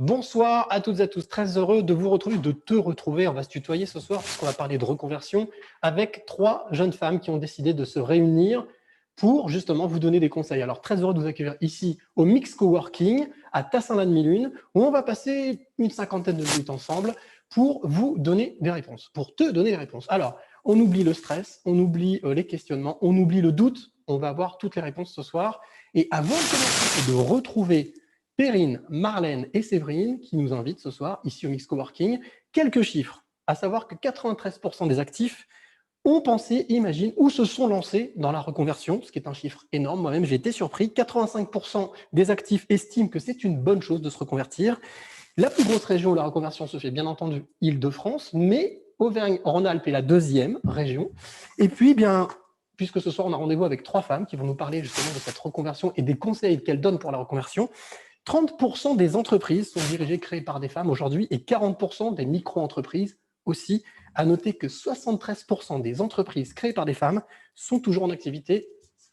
Bonsoir à toutes et à tous, très heureux de vous retrouver, de te retrouver. On va se tutoyer ce soir parce qu'on va parler de reconversion avec 3 jeunes femmes qui ont décidé de se réunir pour justement vous donner des conseils. Alors très heureux de vous accueillir ici au Mix Coworking à Tassin-la-Demi-Lune où on va passer une cinquantaine de minutes ensemble pour vous donner des réponses, pour te donner des réponses. Alors, on oublie le stress, on oublie les questionnements, on oublie le doute. On va avoir toutes les réponses ce soir. Et avant de commencer, de retrouver Perrine, Marlène et Séverine qui nous invitent ce soir ici au Mix Coworking. Quelques chiffres, à savoir que 93% des actifs ont pensé, imaginent ou se sont lancés dans la reconversion, ce qui est un chiffre énorme. Moi-même, j'ai été surpris. 85% des actifs estiment que c'est une bonne chose de se reconvertir. La plus grosse région où la reconversion se fait, bien entendu, Île-de-France, mais Auvergne-Rhône-Alpes est la deuxième région. Et puis, bien, puisque ce soir, on a rendez-vous avec 3 femmes qui vont nous parler justement de cette reconversion et des conseils qu'elles donnent pour la reconversion, 30% des entreprises sont dirigées, créées par des femmes aujourd'hui et 40% des micro-entreprises aussi. À noter que 73% des entreprises créées par des femmes sont toujours en activité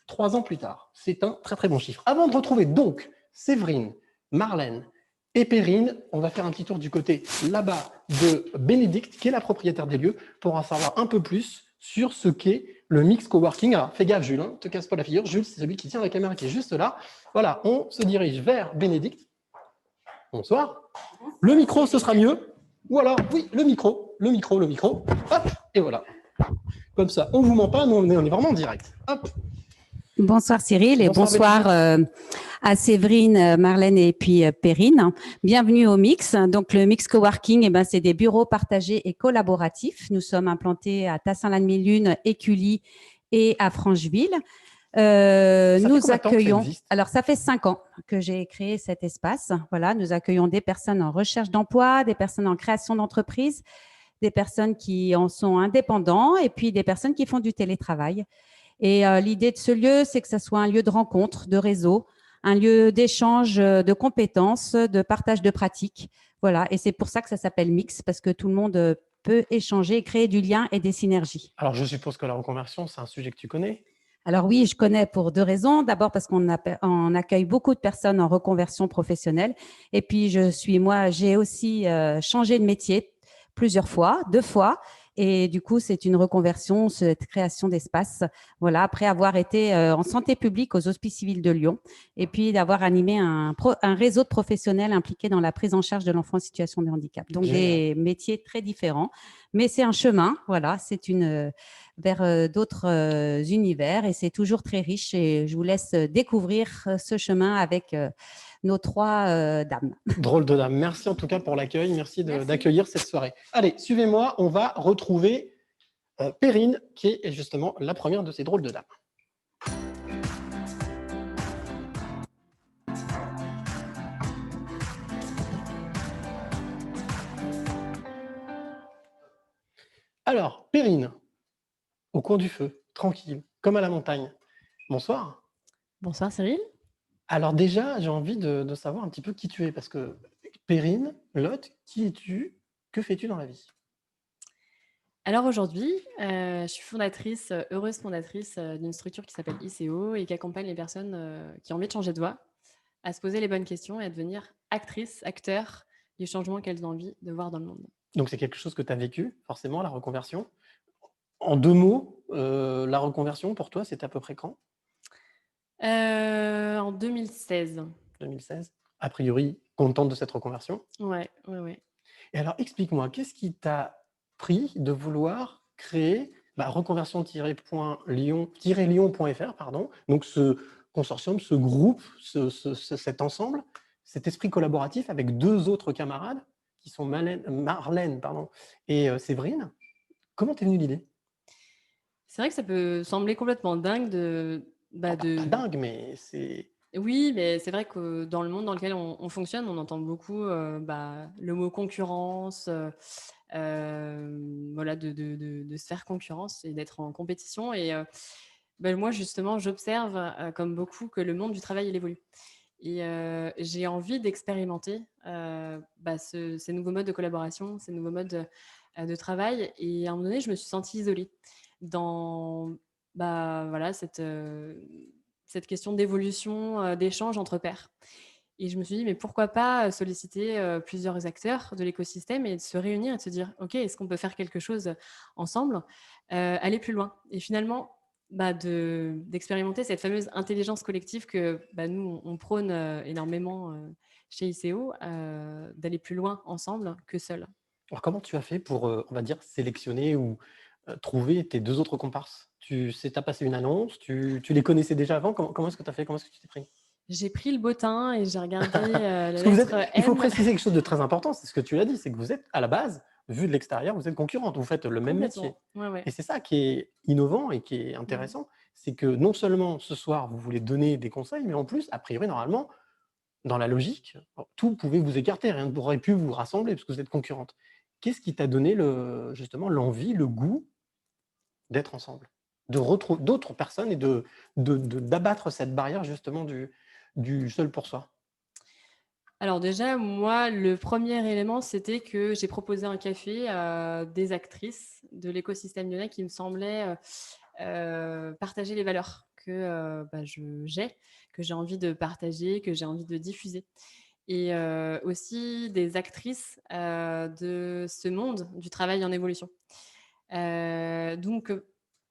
3 ans plus tard. C'est un très très bon chiffre. Avant de retrouver donc Séverine, Marlène et Perrine, on va faire un petit tour du côté là-bas de Bénédicte, qui est la propriétaire des lieux, pour en savoir un peu plus sur ce qu'est le Mix Coworking. Alors, fais gaffe, Jules, ne te casse pas la figure. Jules, c'est celui qui tient la caméra qui est juste là. Voilà, on se dirige vers Bénédicte. Bonsoir. Le micro, ce sera mieux. Ou alors, oui, le micro. Hop, et voilà. Comme ça, on ne vous ment pas, nous, on est vraiment en direct. Hop. Bonsoir Cyril et bonsoir à Séverine, Marlène et puis Perrine. Bienvenue au Mix. Donc le Mix Coworking, c'est des bureaux partagés et collaboratifs. Nous sommes implantés à Tassin-la-Demi-Lune, Écully et à Francheville. Nous accueillons. Alors ça fait 5 ans que j'ai créé cet espace. Voilà, nous accueillons des personnes en recherche d'emploi, des personnes en création d'entreprise, des personnes qui en sont indépendants et puis des personnes qui font du télétravail. Et l'idée de ce lieu, c'est que ça soit un lieu de rencontre, de réseau, un lieu d'échange de compétences, de partage de pratiques. Voilà, et c'est pour ça que ça s'appelle Mix, parce que tout le monde peut échanger, créer du lien et des synergies. Alors, je suppose que la reconversion, c'est un sujet que tu connais ? Alors oui, je connais pour 2 raisons. D'abord parce qu'on accueille beaucoup de personnes en reconversion professionnelle. Et puis, j'ai aussi changé de métier plusieurs fois, 2 fois. Et du coup, c'est une reconversion, cette création d'espace. Voilà, après avoir été en santé publique aux Hospices civils de Lyon et puis d'avoir animé un réseau de professionnels impliqués dans la prise en charge de l'enfant en situation de handicap. Donc, des métiers très différents. Mais c'est un chemin, voilà, vers d'autres univers et c'est toujours très riche. Et je vous laisse découvrir ce chemin avec nos 3 dames. Drôle de dame. Merci en tout cas pour l'accueil. Merci d'accueillir cette soirée. Allez, suivez-moi. On va retrouver Perrine, qui est justement la première de ces drôles de dames. Alors, Perrine, au coin du feu, tranquille, comme à la montagne. Bonsoir. Bonsoir Cyril. Alors déjà, j'ai envie de savoir un petit peu qui tu es, parce que Perrine, Lotte, qui es-tu? Que fais-tu dans la vie? Alors aujourd'hui, je suis heureuse fondatrice d'une structure qui s'appelle ICO et qui accompagne les personnes qui ont envie de changer de voie, à se poser les bonnes questions et à devenir acteurs du changement qu'elles ont envie de voir dans le monde. Donc c'est quelque chose que tu as vécu, forcément, la reconversion. En 2 mots, la reconversion, pour toi, c'était à peu près quand? En 2016. 2016. A priori, contente de cette reconversion? Ouais. Et alors, explique-moi, qu'est-ce qui t'a pris de vouloir créer reconversion-lyon.fr, pardon, donc ce consortium, ce groupe, cet ensemble, cet esprit collaboratif avec 2 autres camarades qui sont Marlène et Séverine. Comment t'es venue l'idée? C'est vrai que ça peut sembler complètement dingue Pas dingue, mais c'est... Oui, mais c'est vrai que dans le monde dans lequel on fonctionne, on entend beaucoup le mot concurrence, voilà, de se faire concurrence et d'être en compétition. Et moi, justement, j'observe, comme beaucoup, que le monde du travail, il évolue. Et j'ai envie d'expérimenter ces nouveaux modes de collaboration, ces nouveaux modes de travail. Et à un moment donné, je me suis sentie isolée dans cette question d'évolution, d'échange entre pairs. Et je me suis dit, mais pourquoi pas solliciter plusieurs acteurs de l'écosystème et de se réunir et de se dire, OK, est-ce qu'on peut faire quelque chose ensemble, aller plus loin. Et finalement, d'expérimenter cette fameuse intelligence collective que nous, on prône énormément chez ICO, d'aller plus loin ensemble que seul. Alors, comment tu as fait pour, on va dire, sélectionner ou trouver tes 2 autres comparses? Tu as passé une annonce? Tu les connaissais déjà avant? Comment est-ce que tu as fait? Comment est-ce que tu t'es pris? J'ai pris le beau temps et j'ai regardé la Parce que vous êtes lettre il faut M. préciser quelque chose de très important, c'est ce que tu as dit, c'est que vous êtes, à la base, vu de l'extérieur, vous êtes concurrentes, vous faites le même métier. Complètement. Ouais, ouais. Et c'est ça qui est innovant et qui est intéressant, c'est que non seulement ce soir, vous voulez donner des conseils, mais en plus, a priori, normalement, dans la logique, tout pouvait vous écarter, rien n'aurait pu vous rassembler parce que vous êtes concurrentes. Qu'est-ce qui t'a donné justement l'envie, le goût d'être ensemble? De retrouver d'autres personnes et d'abattre cette barrière justement du seul pour soi? Alors déjà, moi, le premier élément, c'était que j'ai proposé un café à des actrices de l'écosystème lyonnais qui me semblaient partager les valeurs que j'ai envie de partager, que j'ai envie de diffuser. Et aussi des actrices de ce monde du travail en évolution. Donc,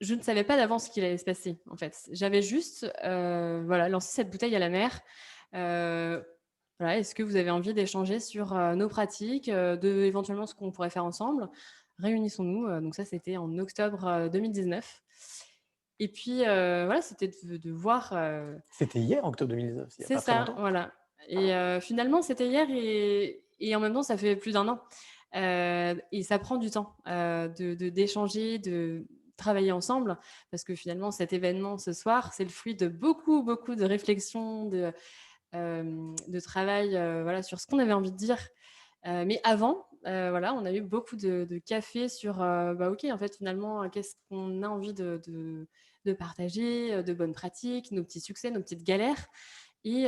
je ne savais pas d'avance ce qu'il allait se passer, en fait. J'avais juste lancé cette bouteille à la mer. Euh, voilà, est-ce que vous avez envie d'échanger sur nos pratiques, éventuellement ce qu'on pourrait faire ensemble? Réunissons-nous. Donc ça, c'était en octobre 2019. Et puis, c'était de voir... C'était hier, octobre 2019, il y a c'est pas très ça, longtemps. voilà. Et finalement, c'était hier et en même temps, ça fait plus d'1 an. Et ça prend du temps d'échanger, de travailler ensemble parce que finalement, cet événement ce soir, c'est le fruit de beaucoup, beaucoup de réflexions, de travail sur ce qu'on avait envie de dire. Mais avant, on a eu beaucoup de café sur OK, en fait, finalement, qu'est-ce qu'on a envie de partager, de bonnes pratiques, nos petits succès, nos petites galères. Et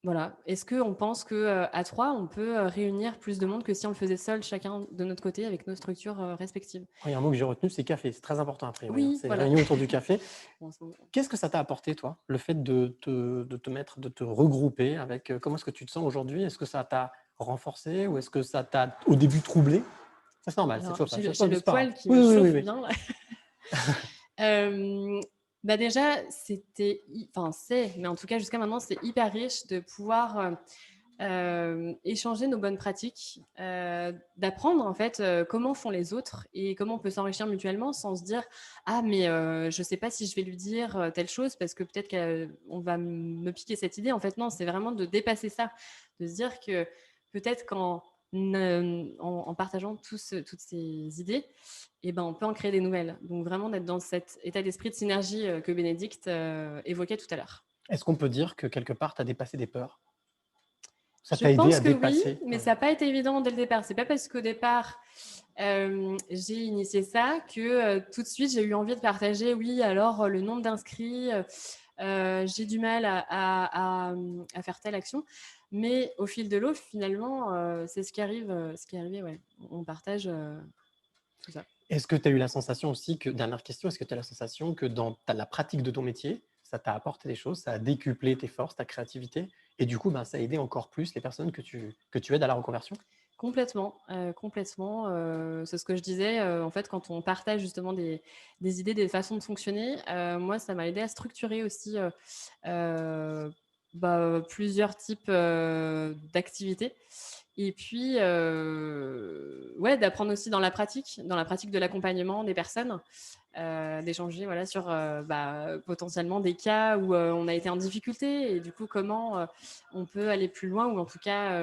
voilà, est-ce qu'on pense qu'à 3, on peut réunir plus de monde que si on le faisait seul, chacun de notre côté, avec nos structures respectives? Il y a un mot que j'ai retenu, c'est café. C'est très important a priori, hein. Oui, C'est les voilà. réunions autour du café. Bon, Qu'est-ce que ça t'a apporté, toi, le fait de te mettre, de te regrouper avec, comment est-ce que tu te sens aujourd'hui? Est-ce que ça t'a renforcé ou est-ce que ça t'a, au début, troublé? Ça, c'est normal, c'est le alors, chauffage. j'ai C'est le pas grave. poil qui Oui, me oui, oui, chauffe oui. bien là. Déjà, mais en tout cas jusqu'à maintenant, c'est hyper riche de pouvoir échanger nos bonnes pratiques, d'apprendre en fait comment font les autres et comment on peut s'enrichir mutuellement sans se dire ah mais je sais pas si je vais lui dire telle chose parce que peut-être qu'on va me piquer cette idée. En fait non, c'est vraiment de dépasser ça, de se dire que peut-être en partageant toutes ces idées, on peut en créer des nouvelles. Donc vraiment d'être dans cet état d'esprit de synergie que Bénédicte évoquait tout à l'heure. Est-ce qu'on peut dire que quelque part, tu as dépassé des peurs? Ça Je t'a aidé pense à que oui, dépasser? mais ça n'a pas été évident dès le départ. C'est pas parce qu'au départ, j'ai initié ça que tout de suite, j'ai eu envie de partager, oui, alors le nombre d'inscrits, j'ai du mal à faire telle action. Mais au fil de l'eau, finalement, c'est ce qui arrive, ce qui est arrivé, ouais. On partage tout ça. Est-ce que tu as eu la sensation aussi que, dernière question, est-ce que tu as la sensation que dans la pratique de ton métier, ça t'a apporté des choses, ça a décuplé tes forces, ta créativité, et du coup, ça a aidé encore plus les personnes que tu aides à la reconversion? Complètement, complètement. C'est ce que je disais, en fait, quand on partage justement des idées, des façons de fonctionner, moi, ça m'a aidé à structurer aussi heu, plusieurs types d'activités. Et puis, d'apprendre aussi dans la pratique de l'accompagnement des personnes, d'échanger voilà, sur potentiellement des cas où on a été en difficulté et du coup, comment on peut aller plus loin ou en tout cas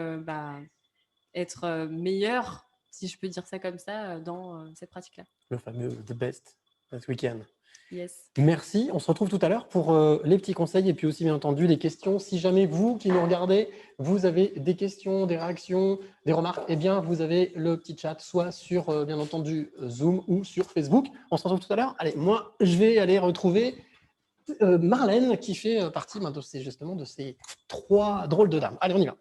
être meilleur, si je peux dire ça comme ça, dans cette pratique-là. Le fameux The Best That Weekend. Yes. Merci, on se retrouve tout à l'heure pour les petits conseils et puis aussi bien entendu les questions. Si jamais vous qui nous regardez, vous avez des questions, des réactions, des remarques, eh bien vous avez le petit chat soit sur bien entendu Zoom ou sur Facebook. On se retrouve tout à l'heure. Allez, moi je vais aller retrouver Marlène qui fait partie justement de ces 3 drôles de dames. Allez, on y va.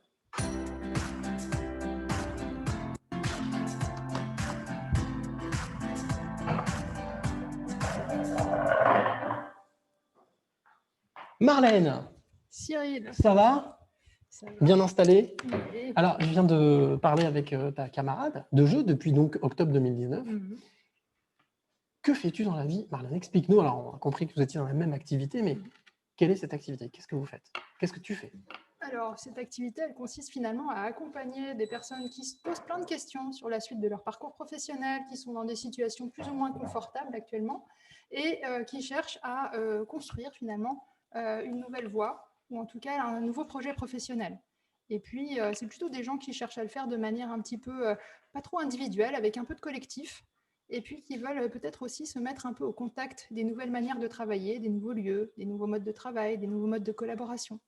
Marlène, Cyril, ça va? Ça va. Bien installé. Et- Alors, je viens de parler avec ta camarade de jeu depuis donc octobre 2019. Mhm. Que fais-tu dans la vie, Marlène? Explique-nous. Alors, on a compris que vous étiez dans la même activité, mais quelle est cette activité? Qu'est-ce que vous faites? Qu'est-ce que tu fais? Alors, cette activité, elle consiste finalement à accompagner des personnes qui se posent plein de questions sur la suite de leur parcours professionnel, qui sont dans des situations plus ou moins confortables actuellement et qui cherchent à construire finalement une nouvelle voie ou en tout cas un nouveau projet professionnel. Et puis, c'est plutôt des gens qui cherchent à le faire de manière un petit peu pas trop individuelle, avec un peu de collectif, et puis qui veulent peut-être aussi se mettre un peu au contact des nouvelles manières de travailler, des nouveaux lieux, des nouveaux modes de travail, des nouveaux modes de collaboration.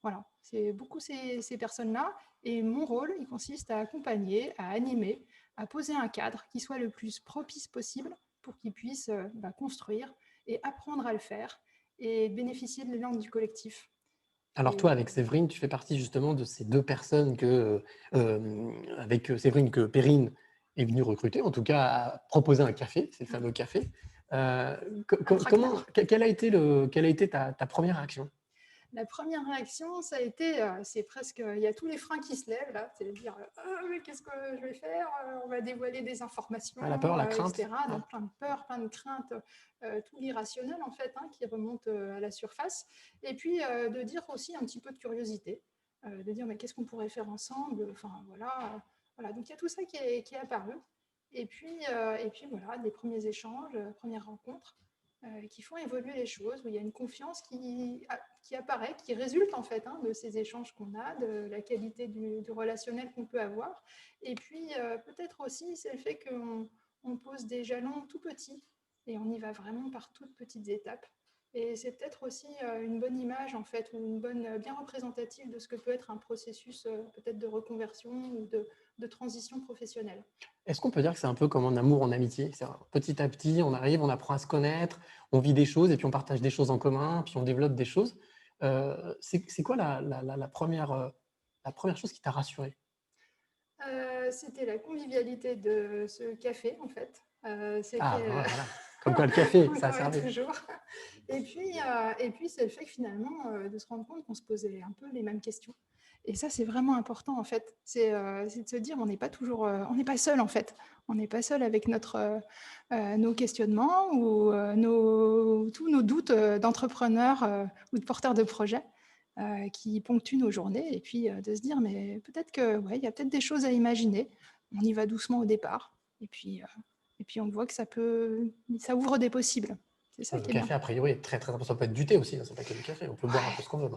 Voilà, c'est beaucoup ces personnes-là. Et mon rôle, il consiste à accompagner, à animer, à poser un cadre qui soit le plus propice possible pour qu'ils puissent construire et apprendre à le faire et bénéficier de l'élan du collectif. Alors, Et toi, avec Séverine, tu fais partie justement de ces deux personnes avec Séverine, que Perrine est venue recruter, en tout cas, à proposer un café, c'est le fameux café. Quelle a été ta première réaction? la première réaction, ça a été, c'est presque, il y a tous les freins qui se lèvent là, c'est de dire, mais qu'est-ce que je vais faire? On va dévoiler des informations, La peur, la crainte. etc. Donc plein de peur, plein de crainte, tout l'irrationnel en fait, qui remonte à la surface. Et puis de dire aussi un petit peu de curiosité, de dire mais qu'est-ce qu'on pourrait faire ensemble? Enfin voilà, voilà. Donc il y a tout ça qui est apparu. Et puis voilà, des premiers échanges, premières rencontres. Qui font évoluer les choses, où il y a une confiance qui apparaît, qui résulte en fait de ces échanges qu'on a, de la qualité du relationnel qu'on peut avoir. Et puis peut-être aussi, c'est le fait qu'on pose des jalons tout petits et on y va vraiment par toutes petites étapes. Et c'est peut-être aussi une bonne image en fait, ou une bonne bien représentative de ce que peut être un processus peut-être de reconversion ou de transition professionnelle. Est-ce qu'on peut dire que c'est un peu comme un amour en amitié? Petit à petit, on arrive, on apprend à se connaître, on vit des choses et puis on partage des choses en commun, puis on développe des choses. C'est quoi la première chose qui t'a rassuré? C'était la convivialité de ce café, en fait. C'était, Voilà. Comme quoi le café, ça a ouais, servi. toujours. Et puis c'est le fait que finalement, de se rendre compte qu'on se posait un peu les mêmes questions. Et ça, c'est vraiment important, en fait. C'est de se dire, on n'est pas toujours, on n'est pas seul, en fait. On n'est pas seul avec nos questionnements ou tous nos doutes d'entrepreneurs ou de porteurs de projets qui ponctuent nos journées. Et puis de se dire, mais peut-être que, ouais, il y a peut-être des choses à imaginer. On y va doucement au départ. Et puis on voit que ça ouvre des possibles. C'est ça Le qui est bien. café, a priori, est très, très important. Ça peut être du thé aussi, c'est pas que du café. On peut boire un peu ce qu'on veut.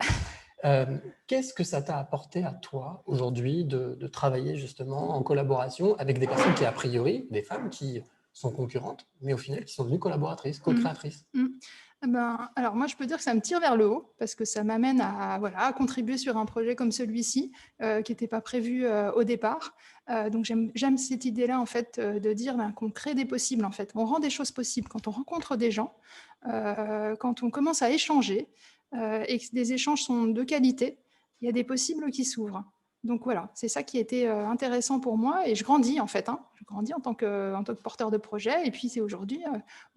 Qu'est-ce que ça t'a apporté à toi aujourd'hui de travailler justement en collaboration avec des personnes qui, a priori, des femmes qui sont concurrentes, mais au final qui sont devenues collaboratrices, co-créatrices? Alors moi, je peux dire que ça me tire vers le haut parce que ça m'amène à contribuer sur un projet comme celui-ci qui n'était pas prévu au départ. Donc j'aime cette idée-là en fait de dire qu'on crée des possibles en fait. On rend des choses possibles quand on rencontre des gens, quand on commence à échanger et que des échanges sont de qualité. Il y a des possibles qui s'ouvrent. Donc voilà, c'est ça qui était intéressant pour moi et je grandis en fait. Je grandis en tant que porteur de projet et puis c'est aujourd'hui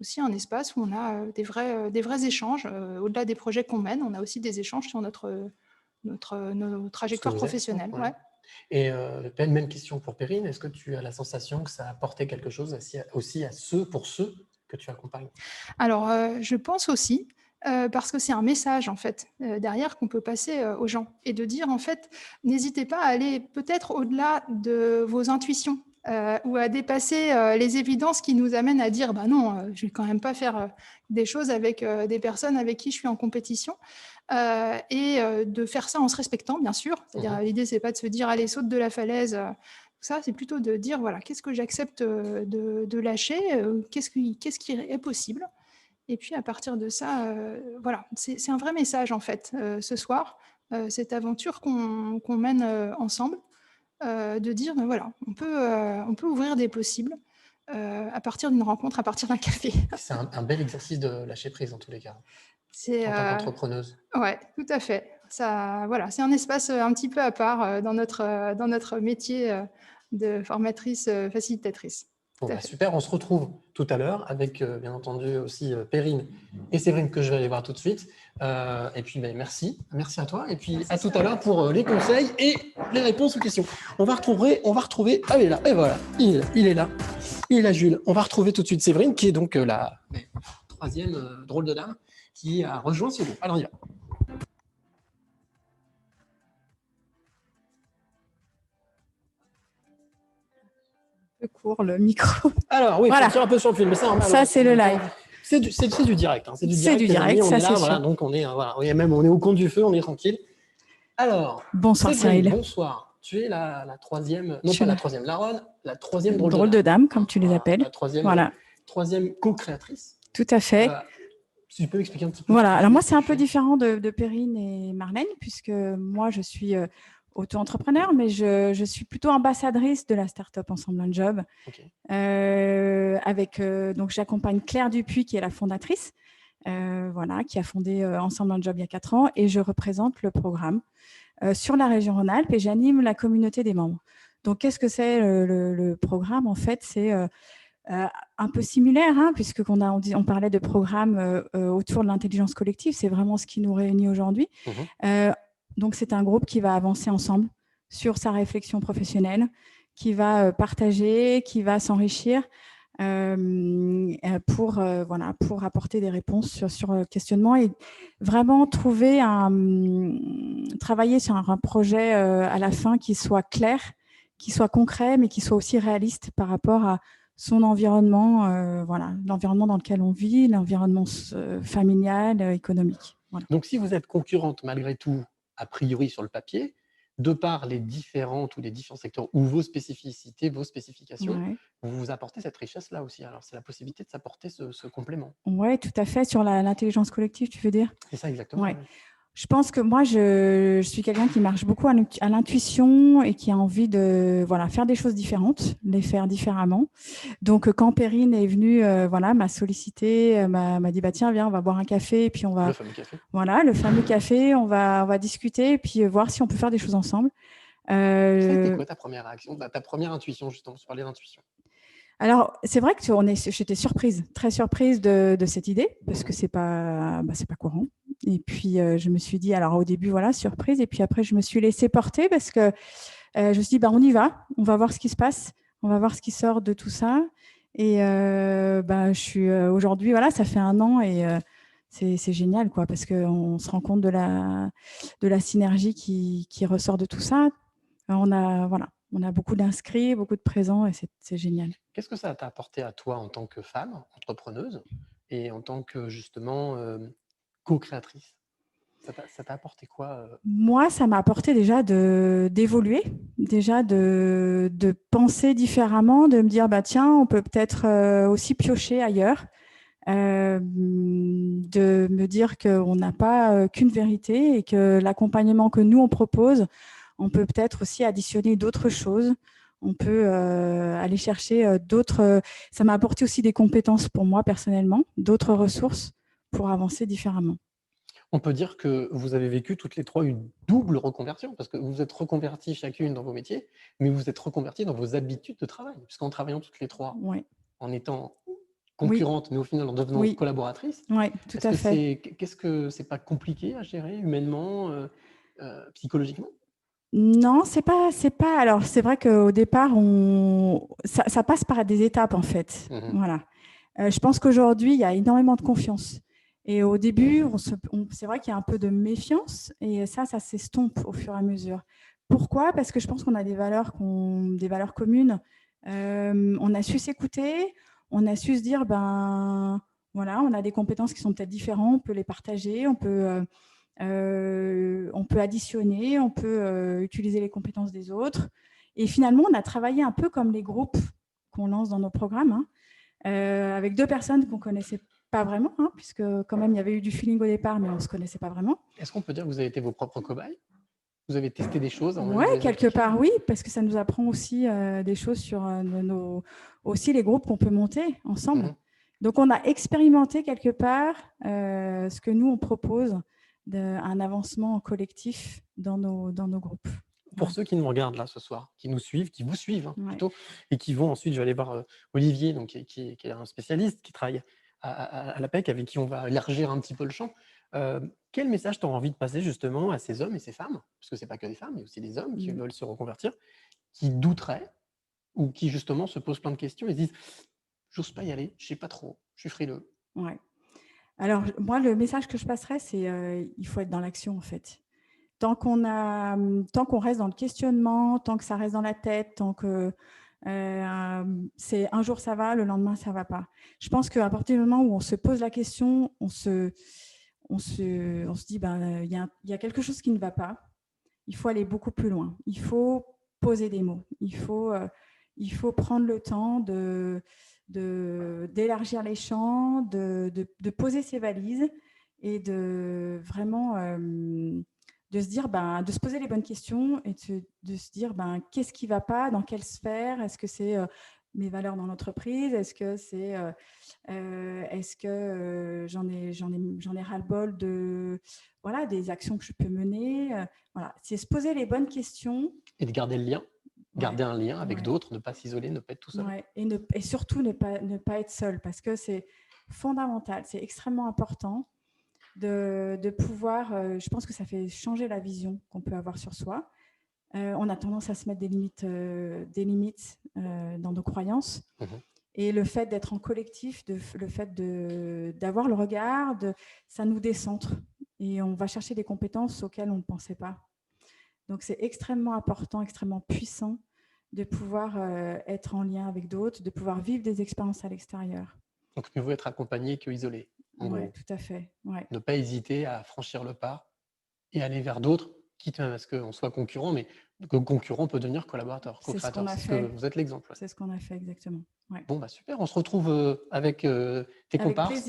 aussi un espace où on a des vrais échanges. Au-delà des projets qu'on mène, on a aussi des échanges sur nos trajectoires professionnelles. Ouais. Et même question pour Perrine, est-ce que tu as la sensation que ça a apporté quelque chose aussi pour ceux que tu accompagnes? Alors, je pense aussi, parce que c'est un message, en fait, derrière qu'on peut passer aux gens et de dire, en fait, n'hésitez pas à aller peut-être au-delà de vos intuitions ou à dépasser les évidences qui nous amènent à dire, bah non, je vais quand même pas faire des choses avec des personnes avec qui je suis en compétition. Et de faire ça en se respectant, bien sûr. C'est-à-dire, l'idée, c'est pas de se dire, allez, saute de la falaise. Ça, c'est plutôt de dire, voilà, qu'est-ce que j'accepte de lâcher, qu'est-ce qui est possible. Et puis, à partir de ça, voilà, c'est un vrai message, en fait, ce soir, cette aventure qu'on mène ensemble, de dire, ben voilà, on peut ouvrir des possibles à partir d'une rencontre, à partir d'un café. C'est un bel exercice de lâcher prise, en tous les cas, C'est en tant qu'entrepreneuse. ouais, tout à fait. Ça, voilà, c'est un espace un petit peu à part dans notre métier de formatrice facilitatrice. Bon, bah, super, on se retrouve tout à l'heure avec, bien entendu, aussi Perrine et Séverine que je vais aller voir tout de suite. Et puis, ben, merci à toi. Et puis, à tout à l'heure pour les conseils et les réponses aux questions. On va retrouver, ah, il est là, et voilà, il est là, Jules. On va retrouver tout de suite Séverine, qui est donc la troisième drôle de dame qui a rejoint ce groupe. Alors, il y va. Court le micro. Alors oui, Voilà. faut un peu sur le film, mais ça, Ça c'est le live. C'est du direct. Hein. C'est du direct. Ça c'est sûr. Voilà, donc on est on est au compte du feu, on est tranquille. Alors. Bonsoir Cyril. Bonsoir. Tu es la troisième, non pas la troisième, la troisième drôle de dame, comme tu les appelles. La troisième co-créatrice. Tout à fait. Si tu peux expliquer un petit peu. Voilà. Alors moi c'est un peu différent de Perrine et Marlène puisque moi je suis auto-entrepreneur, mais je suis plutôt ambassadrice de la start-up Ensemble un Job. Okay. Donc j'accompagne Claire Dupuis, qui est la fondatrice, qui a fondé Ensemble un Job il y a 4 ans, et je représente le programme sur la région Rhône-Alpes et j'anime la communauté des membres. Donc qu'est-ce que c'est le programme? En fait, c'est un peu similaire, puisque on parlait de programme autour de l'intelligence collective, c'est vraiment ce qui nous réunit aujourd'hui. Donc, c'est un groupe qui va avancer ensemble sur sa réflexion professionnelle, qui va partager, qui va s'enrichir pour apporter des réponses sur le questionnement et vraiment travailler sur un projet à la fin qui soit clair, qui soit concret, mais qui soit aussi réaliste par rapport à son environnement, l'environnement dans lequel on vit, l'environnement familial, économique. Voilà. Donc, si vous êtes concurrente malgré tout, a priori sur le papier, de par les différents secteurs ou vos spécificités, vos spécifications, vous apportez cette richesse-là aussi. Alors, c'est la possibilité de s'apporter ce complément. Oui, tout à fait. Sur l'intelligence collective, tu veux dire? C'est ça, exactement. Ouais. Je pense que moi, je suis quelqu'un qui marche beaucoup à l'intuition et qui a envie de faire des choses différentes, les faire différemment. Donc, quand Perrine est venue, m'a sollicité, m'a dit, tiens, viens, on va boire un café. Et puis, on va… Le fameux café. Voilà, le fameux café. On va discuter et puis voir si on peut faire des choses ensemble. Ça a été quoi ta première réaction, ta première intuition, justement, sur parler d'intuition? Alors, c'est vrai que j'étais très surprise de cette idée, parce que c'est pas courant. Et puis, je me suis dit, alors au début, surprise. Et puis après, je me suis laissée porter parce que je me suis dit, on y va, on va voir ce qui se passe, on va voir ce qui sort de tout ça. Et je suis aujourd'hui, ça fait 1 an et c'est génial, quoi, parce qu'on se rend compte de la synergie qui ressort de tout ça. On a beaucoup d'inscrits, beaucoup de présents et c'est génial. Qu'est-ce que ça t'a apporté à toi en tant que femme, entrepreneuse, et en tant que, justement, co-créatrice? Ça t'a apporté quoi? Moi, ça m'a apporté déjà d'évoluer, déjà de penser différemment, de me dire, tiens, on peut peut-être aussi piocher ailleurs, de me dire qu'on n'a pas qu'une vérité et que l'accompagnement que nous, on propose, on peut peut-être aussi additionner d'autres choses. On peut aller chercher d'autres… Ça m'a apporté aussi des compétences pour moi personnellement, d'autres ressources pour avancer différemment. On peut dire que vous avez vécu toutes les 3 une double reconversion, parce que vous êtes reconverties chacune dans vos métiers, mais vous êtes reconverties dans vos habitudes de travail, puisqu'en travaillant toutes les 3, en étant concurrentes, mais au final en devenant collaboratrices. Oui, tout à fait. Qu'est-ce que c'est pas compliqué à gérer humainement, psychologiquement? Non, c'est pas. Alors, c'est vrai qu'au départ, ça passe par des étapes, en fait. Voilà. Je pense qu'aujourd'hui, il y a énormément de confiance. Et au début, c'est vrai qu'il y a un peu de méfiance et ça s'estompe au fur et à mesure. Pourquoi? Parce que je pense qu'on a des valeurs communes. On a su s'écouter, on a su se dire, on a des compétences qui sont peut-être différentes, on peut les partager, on peut additionner, on peut utiliser les compétences des autres. Et finalement, on a travaillé un peu comme les groupes qu'on lance dans nos programmes, avec 2 personnes qu'on ne connaissait pas vraiment, puisque quand même, il y avait eu du feeling au départ, mais on ne se connaissait pas vraiment. Est-ce qu'on peut dire que vous avez été vos propres cobayes? Vous avez testé des choses? Oui, quelque part, oui, parce que ça nous apprend aussi des choses sur aussi les groupes qu'on peut monter ensemble. Donc, on a expérimenté quelque part ce que nous, on propose, un avancement collectif dans nos groupes. pour ceux qui nous regardent là ce soir, qui nous suivent, qui vous suivent Ouais. plutôt, et qui vont ensuite, je vais aller voir Olivier, donc, qui est un spécialiste, qui travaille à l'APEC, avec qui on va élargir un petit peu le champ. Quel message tu as envie de passer justement à ces hommes et ces femmes, parce que ce n'est pas que des femmes, il y a aussi des hommes qui veulent se reconvertir, qui douteraient ou qui justement se posent plein de questions et se disent « j'ose pas y aller, je sais pas trop, je suis frileux ». Ouais. Alors, moi, le message que je passerais, c'est il faut être dans l'action, en fait. Tant qu'on reste dans le questionnement, tant que ça reste dans la tête, tant que c'est un jour ça va, le lendemain ça va pas. Je pense qu'à partir du moment où on se pose la question, on se dit ben il y a quelque chose qui ne va pas. Il faut aller beaucoup plus loin. Il faut poser des mots. Il faut prendre le temps d'élargir les champs, de poser ses valises et de vraiment de se dire, de se poser les bonnes questions et de se dire qu'est-ce qui ne va pas, dans quelle sphère, est-ce que c'est mes valeurs dans l'entreprise, est-ce que c'est j'en ai ras-le-bol de des actions que je peux mener, voilà, c'est se poser les bonnes questions et de garder le lien. Garder un lien avec d'autres, ne pas s'isoler, ne pas être tout seul. Ouais, et surtout ne pas être seul, parce que c'est fondamental, c'est extrêmement important de pouvoir, je pense que ça fait changer la vision qu'on peut avoir sur soi. On a tendance à se mettre des limites dans nos croyances. Et le fait d'être en collectif, le fait d'avoir le regard, ça nous décentre. Et on va chercher des compétences auxquelles on ne pensait pas. Donc, c'est extrêmement important, extrêmement puissant de pouvoir être en lien avec d'autres, de pouvoir vivre des expériences à l'extérieur. Donc, mieux vaut être accompagné que isolé. Oui, tout à fait. Ouais. Ne pas hésiter à franchir le pas et aller vers d'autres, quitte même à ce qu'on soit concurrent, mais que concurrent peut devenir collaborateur, co-créateur. C'est ce qu'on a fait. Vous êtes l'exemple. C'est ce qu'on a fait exactement. Ouais. Bon, super. On se retrouve avec tes comparses,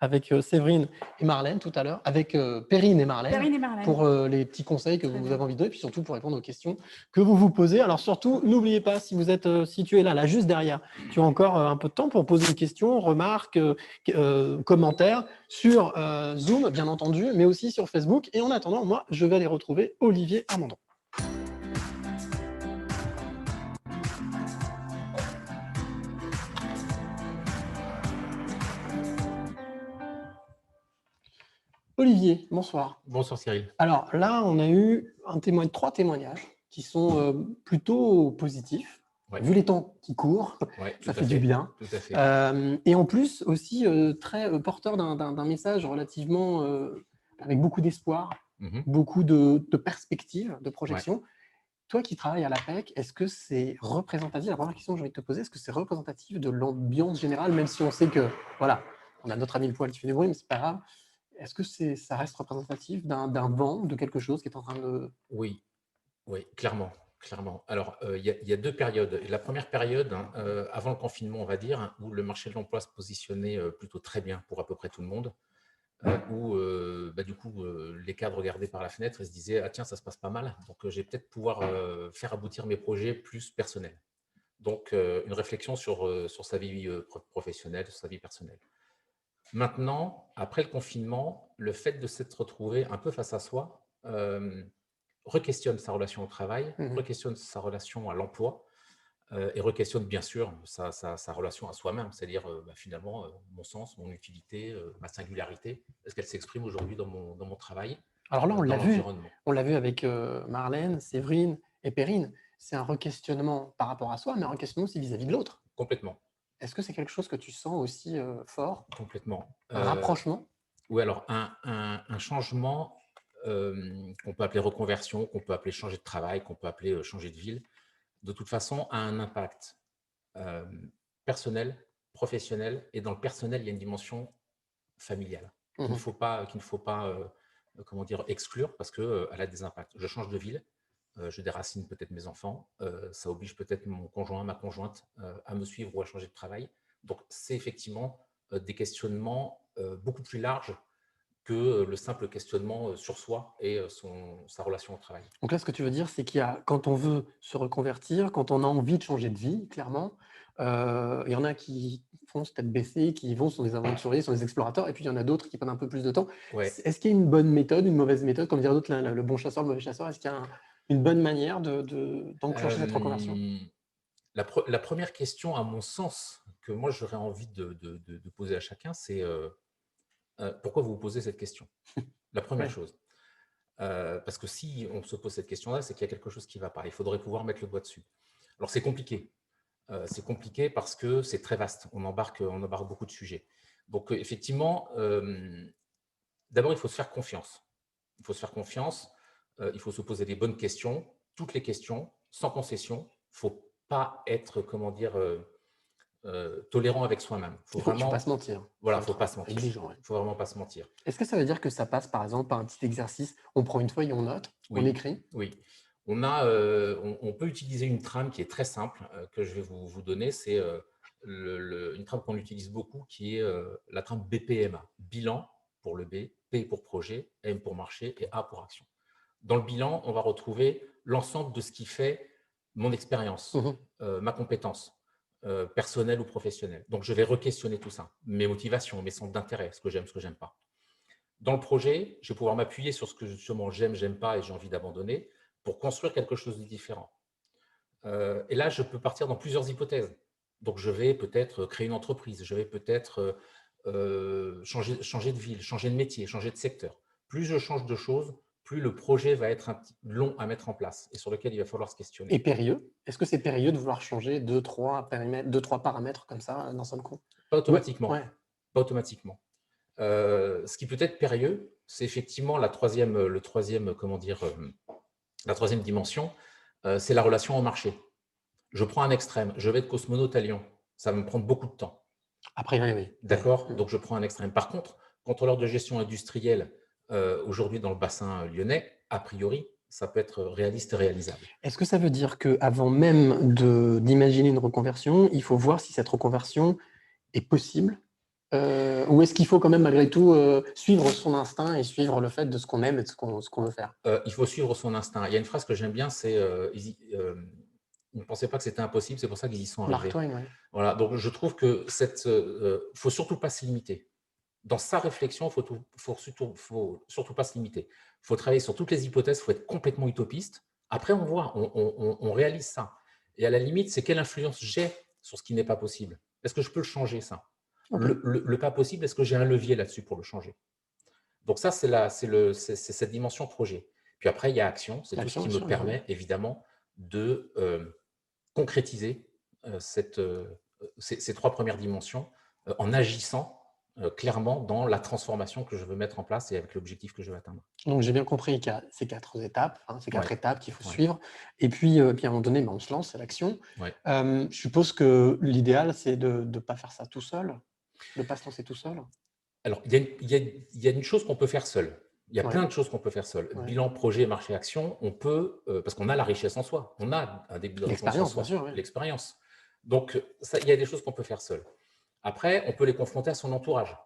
avec Séverine et Marlène tout à l'heure, avec Perrine et Marlène, pour les petits conseils que vous avez envie de donner, puis surtout pour répondre aux questions que vous vous posez. Alors surtout, n'oubliez pas, si vous êtes situé là, juste derrière, tu as encore un peu de temps pour poser une question, remarque, commentaire sur Zoom, bien entendu, mais aussi sur Facebook. Et en attendant, moi, je vais aller retrouver Olivier Armandon. Olivier, bonsoir. Bonsoir Cyril. Alors là, on a eu trois témoignages qui sont plutôt positifs. Ouais. Vu les temps qui courent, ça fait du bien. Tout à fait. Et en plus, aussi très porteur d'un message relativement avec beaucoup d'espoir, beaucoup de perspectives, de projections. Ouais. Toi qui travailles à l'APEC, est-ce que c'est représentatif? La première question que j'ai envie de te poser, est-ce que c'est représentatif de l'ambiance générale, même si on sait que, voilà, on a notre ami le poil qui fait du bruit, mais c'est pas grave. Est-ce que ça reste représentatif d'un vent, de quelque chose qui est en train de… Oui, clairement. Alors, il y a deux périodes. La première période, avant le confinement, on va dire, où le marché de l'emploi se positionnait plutôt très bien pour à peu près tout le monde, où du coup, les cadres regardaient par la fenêtre et se disaient « Ah tiens, ça se passe pas mal, donc je vais peut-être pouvoir faire aboutir mes projets plus personnels. » Donc, une réflexion sur sa vie professionnelle, sur sa vie personnelle. Maintenant, après le confinement, le fait de s'être retrouvé un peu face à soi re-questionne sa relation au travail, re-questionne sa relation à l'emploi et re-questionne bien sûr sa relation à soi-même, c'est-à-dire finalement mon sens, mon utilité, ma singularité, est-ce qu'elle s'exprime aujourd'hui dans mon travail? Alors là, on l'a vu avec Marlène, Séverine et Perrine. C'est un re-questionnement par rapport à soi, mais un re-questionnement aussi vis-à-vis de l'autre. Complètement. Est-ce que c'est quelque chose que tu sens aussi fort? Complètement. Un rapprochement? Oui, alors un changement qu'on peut appeler reconversion, qu'on peut appeler changer de travail, qu'on peut appeler changer de ville, de toute façon, a un impact personnel, professionnel, et dans le personnel, il y a une dimension familiale qu'il ne faut pas comment dire, exclure parce qu'elle a des impacts. Je change de ville. Je déracine peut-être mes enfants, ça oblige peut-être mon conjoint, ma conjointe à me suivre ou à changer de travail. Donc, c'est effectivement des questionnements beaucoup plus larges que le simple questionnement sur soi et sa relation au travail. Donc là, ce que tu veux dire, c'est qu'il y a, quand on veut se reconvertir, quand on a envie de changer de vie, clairement, il y en a qui foncent tête baissée, qui vont sur des aventuriers, sur des explorateurs, et puis il y en a d'autres qui prennent un peu plus de temps. Ouais. Est-ce qu'il y a une bonne méthode, une mauvaise méthode, comme dirait d'autres, le bon chasseur, le mauvais chasseur? Est-ce qu'il y a une bonne manière d'enclencher cette reconversion? La première question, à mon sens, que moi j'aurais envie de poser à chacun, c'est pourquoi vous vous posez cette question? La première Ouais. chose. Parce que si on se pose cette question-là, c'est qu'il y a quelque chose qui ne va pas. Il faudrait pouvoir mettre le doigt dessus. Alors c'est compliqué. C'est compliqué parce que c'est très vaste. On embarque beaucoup de sujets. Donc effectivement, d'abord il faut se faire confiance. Il faut se faire confiance. Il faut se poser les bonnes questions, toutes les questions, sans concession. Il ne faut pas être, comment dire, tolérant avec soi-même. Il faut pas se mentir. Voilà, faut pas se mentir. Exigeant, ouais. Il faut vraiment pas se mentir. Est-ce que ça veut dire que ça passe, par exemple, par un petit exercice? On prend une feuille, on note, on Oui, écrit? oui. On peut utiliser une trame qui est très simple, que je vais vous donner. C'est une trame qu'on utilise beaucoup, qui est la trame BPMA. Bilan pour le B, P pour projet, M pour marché et A pour action. Dans le bilan, on va retrouver l'ensemble de ce qui fait mon expérience, ma compétence, personnelle ou professionnelle. Donc, je vais re-questionner tout ça. Mes motivations, mes centres d'intérêt, ce que j'aime pas. Dans le projet, je vais pouvoir m'appuyer sur ce que justement j'aime pas et j'ai envie d'abandonner pour construire quelque chose de différent. Et là, je peux partir dans plusieurs hypothèses. Donc, je vais peut-être créer une entreprise, je vais peut-être changer de ville, changer de métier, changer de secteur. Plus je change de choses, plus le projet va être un petit long à mettre en place et sur lequel il va falloir se questionner. Et périlleux? Est-ce que c'est périlleux de vouloir changer 2-3 paramètres comme ça d'un seul coup? Pas automatiquement. Ouais. Pas automatiquement. Ce qui peut être périlleux, c'est effectivement la troisième dimension, c'est la relation au marché. Je prends un extrême, je vais de Cosmonaute à Lyon. Ça va me prendre beaucoup de temps. Après, oui. D'accord? Donc, je prends un extrême. Par contre, contrôleur de gestion industrielle, aujourd'hui dans le bassin lyonnais, a priori, ça peut être réaliste et réalisable. Est-ce que ça veut dire qu'avant même d'imaginer une reconversion, il faut voir si cette reconversion est possible? Ou est-ce qu'il faut quand même malgré tout suivre son instinct et suivre le fait de ce qu'on aime et de ce qu'on veut faire? Il faut suivre son instinct. Il y a une phrase que j'aime bien, c'est ils ne pensaient pas que c'était impossible, c'est pour ça qu'ils y sont Mark arrivés. Twain, oui. Voilà, donc je trouve que faut surtout pas se limiter. Dans sa réflexion, il faut surtout pas se limiter. Il faut travailler sur toutes les hypothèses, il faut être complètement utopiste. Après, on voit, on réalise ça. Et à la limite, c'est quelle influence j'ai sur ce qui n'est pas possible. Est-ce que je peux le changer, ça? Okay. Le pas possible, est-ce que j'ai un levier là-dessus pour le changer? Donc ça, c'est cette dimension projet. Puis après, il y a action. C'est tout ce qui me permet, évidemment, de concrétiser ces trois premières dimensions en agissant clairement dans la transformation que je veux mettre en place et avec l'objectif que je veux atteindre. Donc, j'ai bien compris qu'il y a ces quatre étapes, étapes qu'il faut suivre. Et puis à un moment donné, on se lance, c'est l'action. Ouais. Je suppose que l'idéal, c'est de ne pas faire ça tout seul, de ne pas se lancer tout seul. Alors, il y a une chose qu'on peut faire seul. Il y a plein de choses qu'on peut faire seul. Ouais. Bilan, projet, marché, action, on peut, parce qu'on a la richesse en soi. On a un début de réponse en soi. Bien sûr. L'expérience. Donc, il y a des choses qu'on peut faire seul. Après, on peut les confronter à son entourage.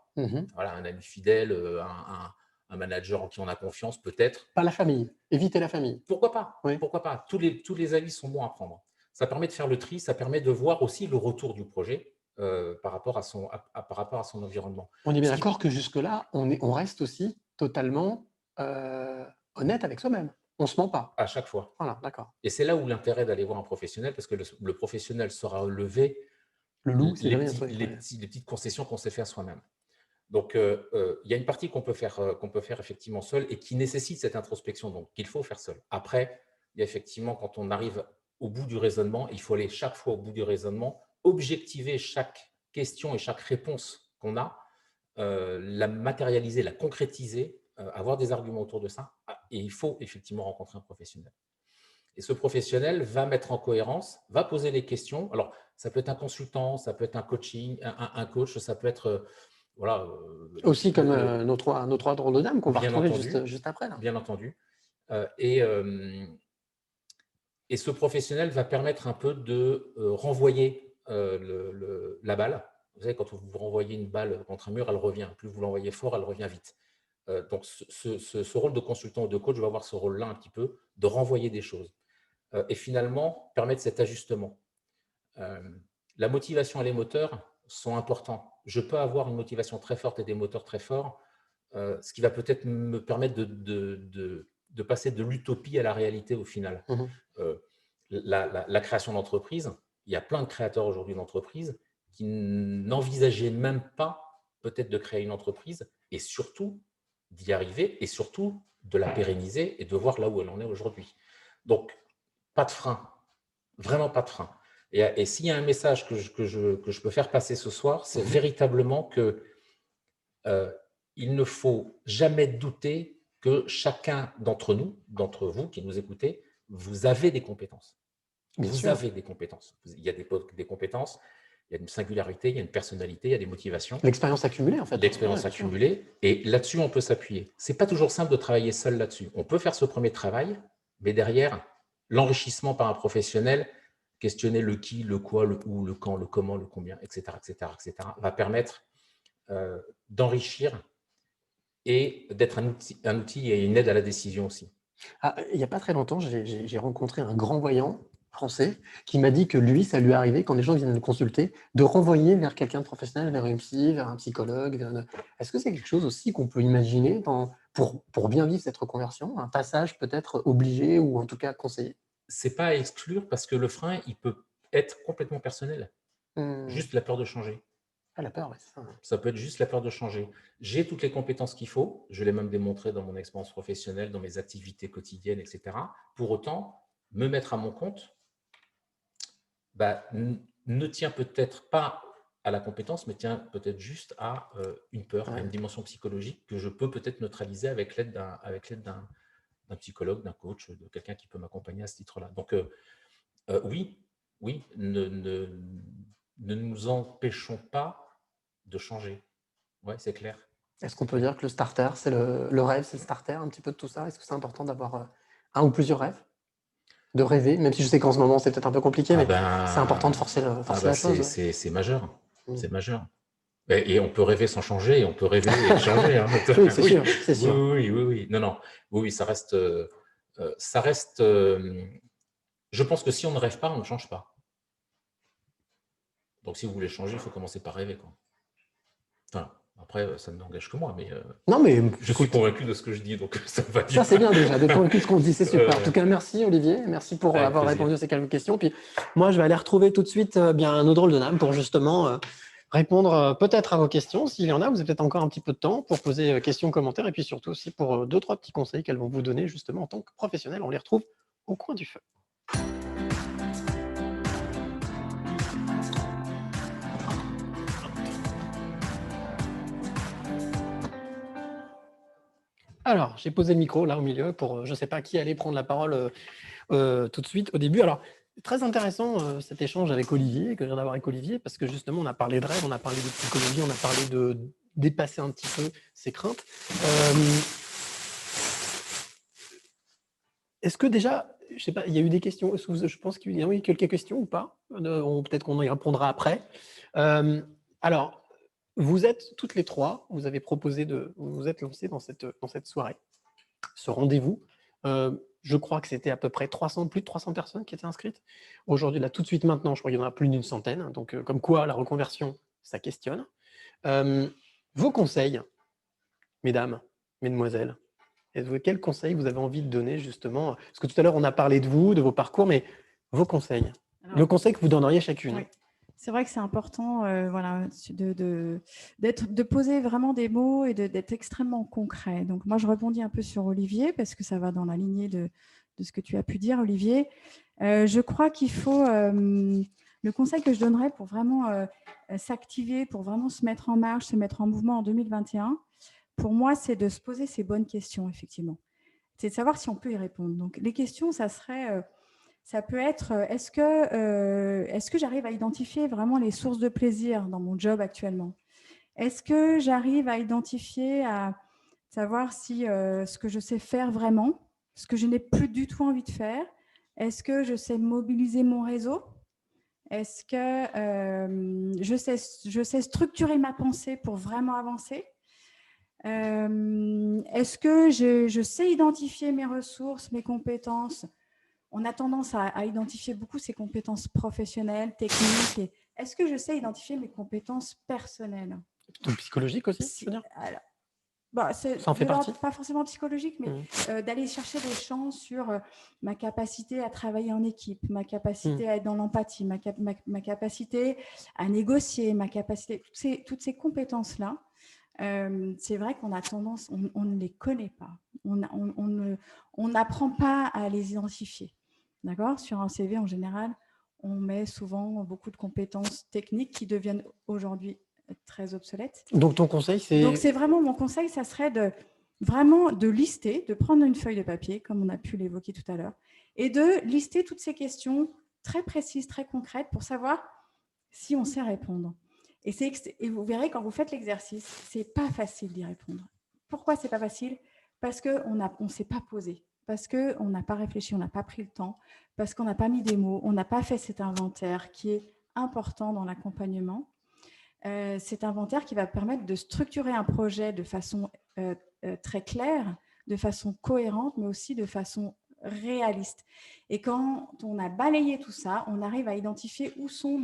Voilà, un ami fidèle, un manager en qui on a confiance, peut-être. Pas la famille. Éviter la famille. Pourquoi pas? Oui. Pourquoi pas? Tous les avis sont bons à prendre. Ça permet de faire le tri, ça permet de voir aussi le retour du projet. Par rapport à son environnement. On est bien d'accord que jusque-là, on reste aussi totalement honnête avec soi-même. On ne se ment pas. À chaque fois. Voilà, d'accord. Et c'est là où l'intérêt d'aller voir un professionnel, parce que le professionnel saura lever les petites concessions qu'on s'est fait à soi-même. Donc, il y a une partie qu'on peut faire effectivement seul et qui nécessite cette introspection, donc qu'il faut faire seul. Après, il y a effectivement, quand on arrive au bout du raisonnement, il faut aller chaque fois au bout du raisonnement, objectiver chaque question et chaque réponse qu'on a, la matérialiser, la concrétiser, avoir des arguments autour de ça. Et il faut effectivement rencontrer un professionnel. Et ce professionnel va mettre en cohérence, va poser les questions. Alors, ça peut être un consultant, ça peut être un coach, ça peut être… voilà. Aussi comme nos trois drôles de dames qu'on va retrouver juste après. Là. Bien entendu. Et ce professionnel va permettre un peu de renvoyer la balle. Vous savez, quand vous renvoyez une balle contre un mur, elle revient. Plus vous l'envoyez fort, elle revient vite. Donc, ce rôle de consultant ou de coach va avoir ce rôle-là un petit peu, de renvoyer des choses. Et finalement, permettre cet ajustement. La motivation et les moteurs sont importants. Je peux avoir une motivation très forte et des moteurs très forts, ce qui va peut-être me permettre passer de l'utopie à la réalité au final. La création d'entreprise, il y a plein de créateurs aujourd'hui d'entreprises qui n'envisageaient même pas peut-être de créer une entreprise et surtout d'y arriver et surtout de la pérenniser et de voir là où elle en est aujourd'hui. Donc, pas de frein, vraiment pas de frein. Et s'il y a un message que je peux faire passer ce soir, c'est véritablement que il ne faut jamais douter que chacun d'entre nous, d'entre vous qui nous écoutez, vous avez des compétences. Vous avez des compétences. Il y a des compétences, il y a une singularité, il y a une personnalité, il y a des motivations. L'expérience accumulée, en fait. L'expérience accumulée. Et là-dessus, on peut s'appuyer. Ce n'est pas toujours simple de travailler seul là-dessus. On peut faire ce premier travail, mais derrière, l'enrichissement par un professionnel, questionner le qui, le quoi, le où, le quand, le comment, le combien, etc., va permettre d'enrichir et d'être un outil et une aide à la décision aussi. Il n'y a pas très longtemps, j'ai rencontré un grand voyant français qui m'a dit que lui, ça lui est arrivé, quand des gens viennent le consulter, de renvoyer vers quelqu'un de professionnel, vers une psy, vers un psychologue. Est-ce que c'est quelque chose aussi qu'on peut imaginer pour bien vivre cette reconversion, un passage peut-être obligé ou en tout cas conseillé? C'est pas à exclure parce que le frein, il peut être complètement personnel. Juste la peur de changer. Ah, la peur, ouais, c'est ça. Ça peut être juste la peur de changer. J'ai toutes les compétences qu'il faut, je l'ai même démontré dans mon expérience professionnelle, dans mes activités quotidiennes, etc. Pour autant, me mettre à mon compte ne tient peut-être pas à la compétence, mais tient peut-être juste à une peur, à une dimension psychologique que je peux peut-être neutraliser avec l'aide d'un psychologue, d'un coach, de quelqu'un qui peut m'accompagner à ce titre-là. Donc, oui, ne nous empêchons pas de changer. Ouais, c'est clair. Est-ce qu'on peut dire que le starter, c'est le rêve, c'est le starter un petit peu de tout ça? Est-ce que c'est important d'avoir un ou plusieurs rêves? De rêver, même si je sais qu'en ce moment, c'est peut-être un peu compliqué, mais c'est important de forcer la chose. C'est majeur. C'est majeur. Et on peut rêver sans changer, et on peut rêver et changer. Hein. Oui, c'est sûr, c'est sûr. Oui. Non. Oui, ça reste... je pense que si on ne rêve pas, on ne change pas. Donc, si vous voulez changer, il faut commencer par rêver, quoi. Enfin, après, ça ne m'engage que moi, mais, non, mais je suis convaincu de ce que je dis, donc ça va dire. Ça, c'est bien déjà, d'être convaincu de ce qu'on dit, c'est super. En tout cas, merci Olivier, merci pour avoir répondu à ces quelques questions. Puis moi, je vais aller retrouver tout de suite nos drôles de dames pour justement répondre peut-être à vos questions. S'il y en a, vous avez peut-être encore un petit peu de temps pour poser questions, commentaires, et puis surtout aussi pour 2-3 petits conseils qu'elles vont vous donner justement en tant que professionnels. On les retrouve au coin du feu. Alors, j'ai posé le micro là au milieu pour je ne sais pas qui allait prendre la parole tout de suite au début. Alors, très intéressant cet échange avec Olivier, que je viens d'avoir avec Olivier, parce que justement, on a parlé de rêve, on a parlé de psychologie, on a parlé de dépasser un petit peu ses craintes. Est-ce que déjà, je ne sais pas, il y a eu des questions, je pense qu'il y a eu quelques questions ou pas? Peut-être qu'on y répondra après. Alors, vous êtes toutes les trois, vous avez proposé vous êtes lancées dans cette soirée, ce rendez-vous. Je crois que c'était à peu près plus de 300 personnes qui étaient inscrites. Aujourd'hui, là, tout de suite maintenant, je crois qu'il y en a plus d'une centaine. Donc, comme quoi, la reconversion, ça questionne. Vos conseils, mesdames, mesdemoiselles, quels conseils vous avez envie de donner justement? Parce que tout à l'heure, on a parlé de vous, de vos parcours, mais vos conseils. Alors, le conseil que vous donneriez chacune. Oui. C'est vrai que c'est important de poser vraiment des mots et d'être extrêmement concret. Donc, moi, je rebondis un peu sur Olivier parce que ça va dans la lignée de ce que tu as pu dire, Olivier. Je crois qu'il faut... le conseil que je donnerais pour vraiment s'activer, pour vraiment se mettre en marche, se mettre en mouvement en 2021, pour moi, c'est de se poser ces bonnes questions, effectivement. C'est de savoir si on peut y répondre. Donc, les questions, ça serait... ça peut être, est-ce que j'arrive à identifier vraiment les sources de plaisir dans mon job actuellement? Est-ce que j'arrive à identifier, à savoir si ce que je sais faire vraiment, ce que je n'ai plus du tout envie de faire? Est-ce que je sais mobiliser mon réseau? Est-ce que je sais structurer ma pensée pour vraiment avancer? Est-ce que je sais identifier mes ressources, mes compétences? On a tendance à identifier beaucoup ses compétences professionnelles, techniques. Et est-ce que je sais identifier mes compétences personnelles? Donc psychologiques aussi, je veux dire? Alors, C'est Ça en fait partie. pas forcément psychologique, mais d'aller chercher des champs sur ma capacité à travailler en équipe, ma capacité à être dans l'empathie, ma capacité à négocier, ma capacité, toutes ces compétences-là. C'est vrai qu'on a tendance, on ne les connaît pas, on n'apprend pas à les identifier. D'accord ? Sur un CV, en général, on met souvent beaucoup de compétences techniques qui deviennent aujourd'hui très obsolètes. Donc, ton conseil, c'est… Donc, c'est vraiment mon conseil, ça serait vraiment de lister, de prendre une feuille de papier, comme on a pu l'évoquer tout à l'heure, et de lister toutes ces questions très précises, très concrètes, pour savoir si on sait répondre. Et vous verrez, quand vous faites l'exercice, ce n'est pas facile d'y répondre. Pourquoi ce n'est pas facile ? Parce qu'on ne s'est pas posé, parce qu'on n'a pas réfléchi, on n'a pas pris le temps, parce qu'on n'a pas mis des mots, on n'a pas fait cet inventaire qui est important dans l'accompagnement. Cet inventaire qui va permettre de structurer un projet de façon très claire, de façon cohérente, mais aussi de façon réaliste. Et quand on a balayé tout ça, on arrive à identifier où sont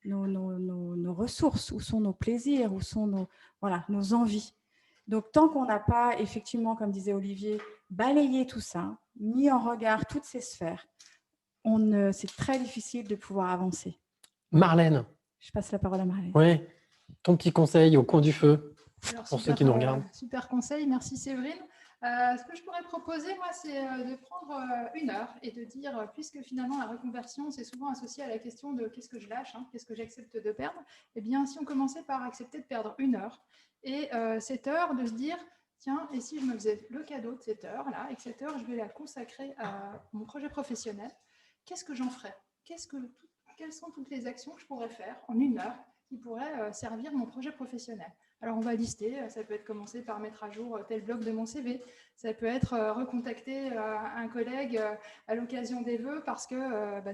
nos ressources, où sont nos plaisirs, où sont nos envies. Donc, tant qu'on n'a pas, effectivement, comme disait Olivier, balayé tout ça, mis en regard toutes ces sphères, c'est très difficile de pouvoir avancer. Marlène. Je passe la parole à Marlène. Oui, ton petit conseil au coin du feu, pour ceux qui nous regardent. Super conseil, merci Séverine. Ce que je pourrais proposer, moi, c'est de prendre 1 heure et de dire, puisque finalement la reconversion, c'est souvent associé à la question de qu'est-ce que je lâche, qu'est-ce que j'accepte de perdre. Eh bien, si on commençait par accepter de perdre 1 heure, et cette heure, de se dire, tiens, et si je me faisais le cadeau de cette heure-là, et que cette heure, je vais la consacrer à mon projet professionnel, qu'est-ce que j'en ferais ? Quelles sont toutes les actions que je pourrais faire en 1 heure qui pourraient servir mon projet professionnel ? Alors, on va lister, ça peut être commencer par mettre à jour tel bloc de mon CV, ça peut être recontacter un collègue à l'occasion des vœux parce que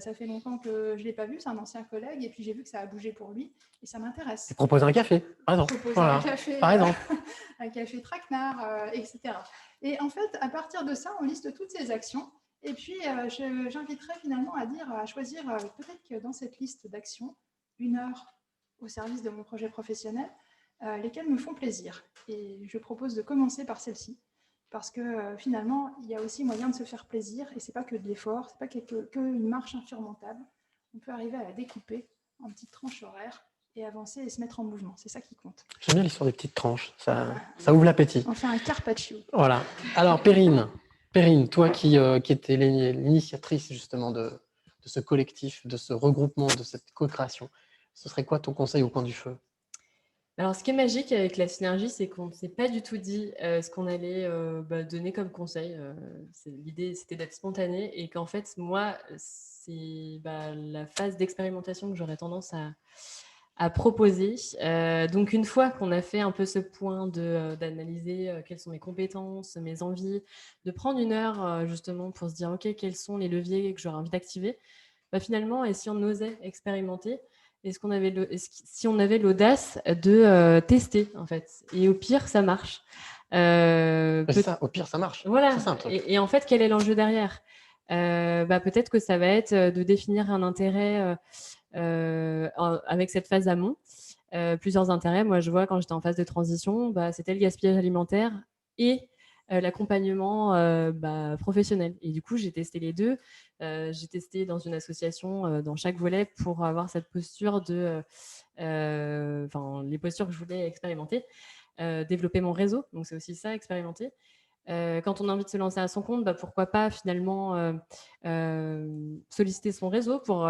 ça fait longtemps que je ne l'ai pas vu, c'est un ancien collègue, et puis j'ai vu que ça a bougé pour lui et ça m'intéresse. C'est proposer un café, par exemple. Un café, par exemple. Un café traquenard, etc. Et en fait, à partir de ça, on liste toutes ces actions. Et puis, j'inviterais finalement à choisir, peut-être que dans cette liste d'actions, 1 heure au service de mon projet professionnel, lesquelles me font plaisir. Et je propose de commencer par celle-ci, parce que finalement, il y a aussi moyen de se faire plaisir, et ce n'est pas que de l'effort, ce n'est pas qu'une marche insurmontable. On peut arriver à la découper en petites tranches horaires et avancer et se mettre en mouvement. C'est ça qui compte. J'aime bien l'histoire des petites tranches, ça ouvre l'appétit. Enfin, un carpaccio. Voilà. Alors, Perrine, toi qui étais l'initiatrice justement de ce collectif, de ce regroupement, de cette co-création, ce serait quoi ton conseil au coin du feu ? Alors, ce qui est magique avec la synergie, c'est qu'on ne s'est pas du tout dit ce qu'on allait donner comme conseil. L'idée, c'était d'être spontané et qu'en fait, moi, c'est la phase d'expérimentation que j'aurais tendance à proposer. Donc, une fois qu'on a fait un peu ce point d'analyser quelles sont mes compétences, mes envies, de prendre 1 heure justement pour se dire, OK, quels sont les leviers que j'aurais envie d'activer, finalement, et si on osait expérimenter, si on avait l'audace de tester, en fait. Et au pire, ça marche. Au pire, ça marche. Voilà. C'est ça, un truc. Et en fait, quel est l'enjeu derrière ? Peut-être que ça va être de définir un intérêt avec cette phase amont. Plusieurs intérêts. Moi, je vois quand j'étais en phase de transition, c'était le gaspillage alimentaire et l'accompagnement professionnel. Et du coup, j'ai testé les deux. J'ai testé dans une association dans chaque volet pour avoir cette posture les postures que je voulais expérimenter. Développer mon réseau, donc c'est aussi ça, expérimenter. Quand on a envie de se lancer à son compte, pourquoi pas finalement solliciter son réseau pour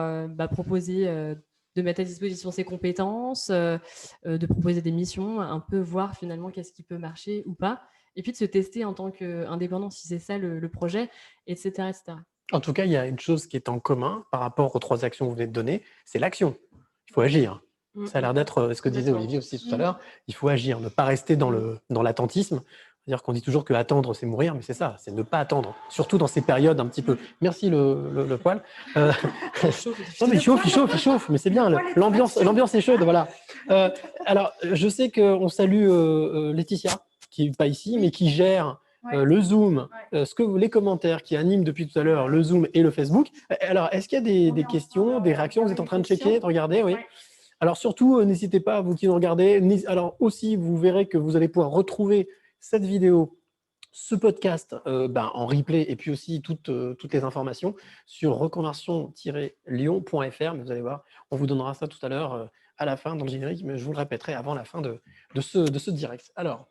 proposer de mettre à disposition ses compétences, de proposer des missions, un peu voir finalement qu'est-ce qui peut marcher ou pas, et puis de se tester en tant qu'indépendant si c'est ça le projet, etc., etc. En tout cas, il y a une chose qui est en commun par rapport aux 3 actions que vous venez de donner, c'est l'action. Il faut agir. Ça a l'air d'être ce que disait Olivier aussi tout à l'heure. Il faut agir, ne pas rester dans l'attentisme. C'est-à-dire qu'on dit toujours que attendre, c'est mourir, mais c'est ça, c'est ne pas attendre. Surtout dans ces périodes un petit peu. Merci le poil. Non, mais il chauffe, mais c'est bien. L'ambiance est chaude, voilà. Alors, je sais qu'on salue Laetitia, qui n'est pas ici, mais qui gère le Zoom, les commentaires qui animent depuis tout à l'heure le Zoom et le Facebook. Alors, est-ce qu'il y a des questions, des réactions ? Vous êtes en train de checker, de regarder, oui. Alors surtout, n'hésitez pas, vous qui nous regardez. Alors aussi, vous verrez que vous allez pouvoir retrouver cette vidéo, ce podcast en replay et puis aussi toutes les informations sur reconversion-lyon.fr. Mais vous allez voir, on vous donnera ça tout à l'heure à la fin dans le générique, mais je vous le répéterai avant la fin de ce direct. Alors,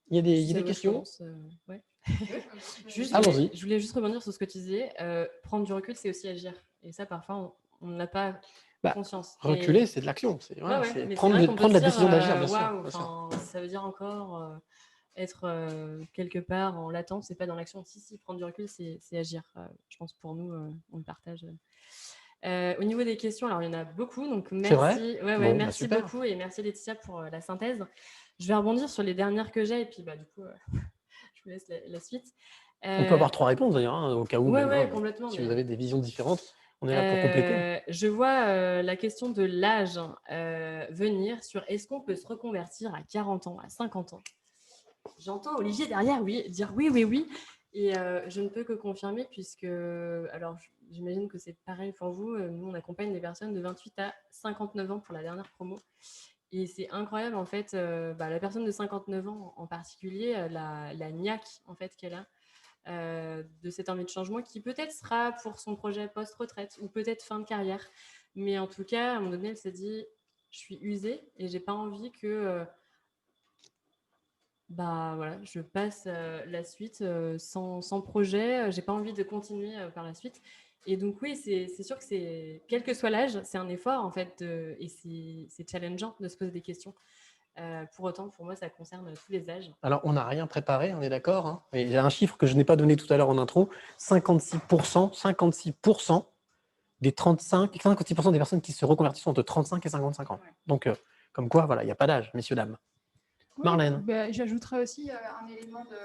il y a des questions? Ouais. Allons-y. Je voulais juste rebondir sur ce que tu disais. Prendre du recul, c'est aussi agir. Et ça, parfois, on n'a pas conscience. Reculer, c'est de l'action. C'est mais prendre c'est vrai qu'on peut la se décision dire, d'agir, bien sûr. waouh, ça veut dire encore être quelque part en latence, c'est pas dans l'action. Si, prendre du recul, c'est agir. Je pense pour nous, on le partage. Au niveau des questions, alors il y en a beaucoup, donc merci. C'est vrai ? Bon, merci super. beaucoup et merci Laetitia pour la synthèse. Je vais rebondir sur les dernières que j'ai et puis du coup, je vous laisse la suite. On peut avoir 3 réponses d'ailleurs, au cas où. Complètement. Si vous avez des visions différentes, on est là pour compléter. Je vois la question de l'âge venir sur est-ce qu'on peut se reconvertir à 40 ans, à 50 ans. J'entends Olivier derrière dire oui. Et je ne peux que confirmer puisque, alors j'imagine que c'est pareil pour vous, nous on accompagne des personnes de 28 à 59 ans pour la dernière promo. Et c'est incroyable en fait, la personne de 59 ans en particulier, la niaque en fait qu'elle a. De cette envie de changement qui peut-être sera pour son projet post-retraite ou peut-être fin de carrière. Mais en tout cas, à un moment donné, elle s'est dit je suis usée et j'ai pas envie que je passe la suite sans projet. J'ai pas envie de continuer par la suite. Et donc oui, c'est sûr que c'est quel que soit l'âge, c'est un effort en fait et c'est challengeant de se poser des questions. Pour autant, pour moi, ça concerne tous les âges. Alors, on n'a rien préparé, on est d'accord, hein. Il y a un chiffre que je n'ai pas donné tout à l'heure en intro, 56% des 56% des personnes qui se reconvertissent sont entre 35 et 55 ans. Ouais. Donc, comme quoi, voilà, il n'y a pas d'âge, messieurs, dames. Oui, Marlène. J'ajouterais aussi un élément de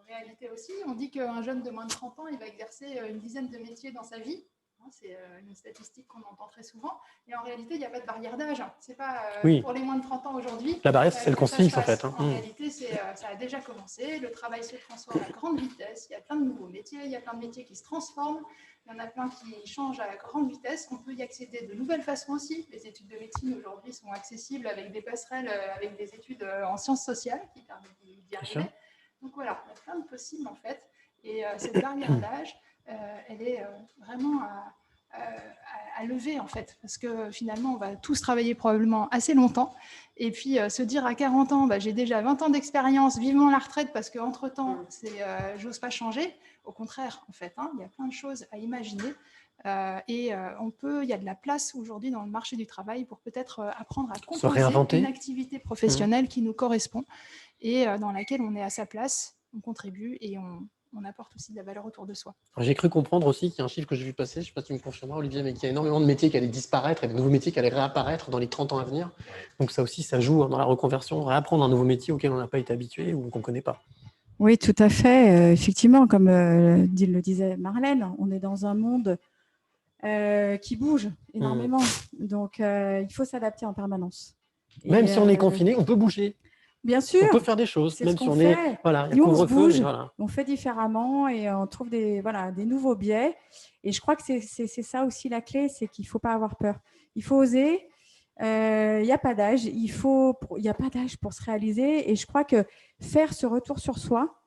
réalité aussi. On dit qu'un jeune de moins de 30 ans, il va exercer une dizaine de métiers dans sa vie. C'est une statistique qu'on entend très souvent. Et en réalité, il n'y a pas de barrière d'âge. C'est pas pour les moins de 30 ans aujourd'hui. La barrière, c'est celle qu'on se fixe, en fait. En réalité, ça a déjà commencé. Le travail se transforme à grande vitesse. Il y a plein de nouveaux métiers. Il y a plein de métiers qui se transforment. Il y en a plein qui changent à grande vitesse. On peut y accéder de nouvelles façons aussi. Les études de médecine aujourd'hui sont accessibles avec des passerelles, avec des études en sciences sociales qui permettent d'y arriver. Donc voilà, il y a plein de possibles en fait. Et cette barrière d'âge, elle est vraiment à lever en fait, parce que finalement on va tous travailler probablement assez longtemps et puis se dire à 40 ans j'ai déjà 20 ans d'expérience, vivement la retraite parce qu'entre temps j'ose pas changer. Au contraire en fait, il y a plein de choses à imaginer et il y a de la place aujourd'hui dans le marché du travail pour peut-être apprendre à composer une activité professionnelle qui nous correspond et dans laquelle on est à sa place, on contribue et on apporte aussi de la valeur autour de soi. J'ai cru comprendre aussi qu'il y a un chiffre que j'ai vu passer, je ne sais pas si tu me confirmeras Olivier, mais qu'il y a énormément de métiers qui allaient disparaître et de nouveaux métiers qui allaient réapparaître dans les 30 ans à venir. Donc ça aussi, ça joue dans la reconversion, réapprendre un nouveau métier auquel on n'a pas été habitué ou qu'on ne connaît pas. Oui, tout à fait. Effectivement, comme le disait Marlène, on est dans un monde qui bouge énormément. Donc, il faut s'adapter en permanence. Même si on est confiné, on peut bouger. Bien sûr. On peut faire des choses, même si on fait. est. Voilà, nous, on se bouge, on fait différemment et on trouve des nouveaux biais. Et je crois que c'est ça aussi la clé, c'est qu'il ne faut pas avoir peur. Il faut oser. Il n'y a pas d'âge. Il n'y a pas d'âge pour se réaliser. Et je crois que faire ce retour sur soi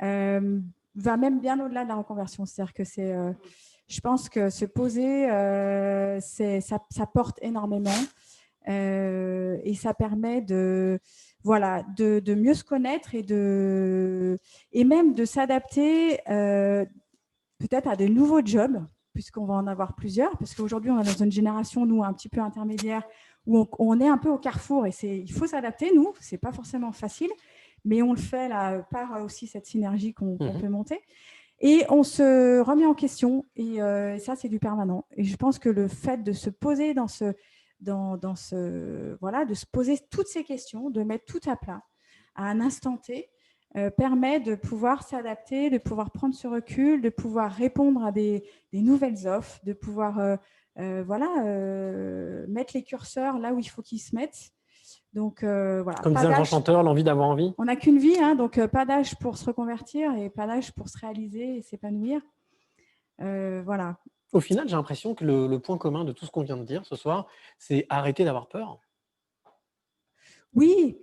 va même bien au-delà de la reconversion. C'est-à-dire que je pense que se poser, ça porte énormément et ça permet de mieux se connaître et même de s'adapter peut-être à de nouveaux jobs, puisqu'on va en avoir plusieurs, parce qu'aujourd'hui, on est dans une génération, nous, un petit peu intermédiaire, où on est un peu au carrefour et il faut s'adapter, nous, ce n'est pas forcément facile, mais on le fait là, par aussi cette synergie qu'on peut monter. Et on se remet en question et ça, c'est du permanent. Et je pense que le fait de se poser de se poser toutes ces questions, de mettre tout à plat à un instant T, permet de pouvoir s'adapter, de pouvoir prendre ce recul, de pouvoir répondre à des nouvelles offres, de pouvoir mettre les curseurs là où il faut qu'ils se mettent. Donc, comme disait un grand chanteur, l'envie d'avoir envie. On n'a qu'une vie, donc pas d'âge pour se reconvertir et pas d'âge pour se réaliser et s'épanouir. Voilà. Au final, j'ai l'impression que le point commun de tout ce qu'on vient de dire ce soir, c'est arrêter d'avoir peur. Oui.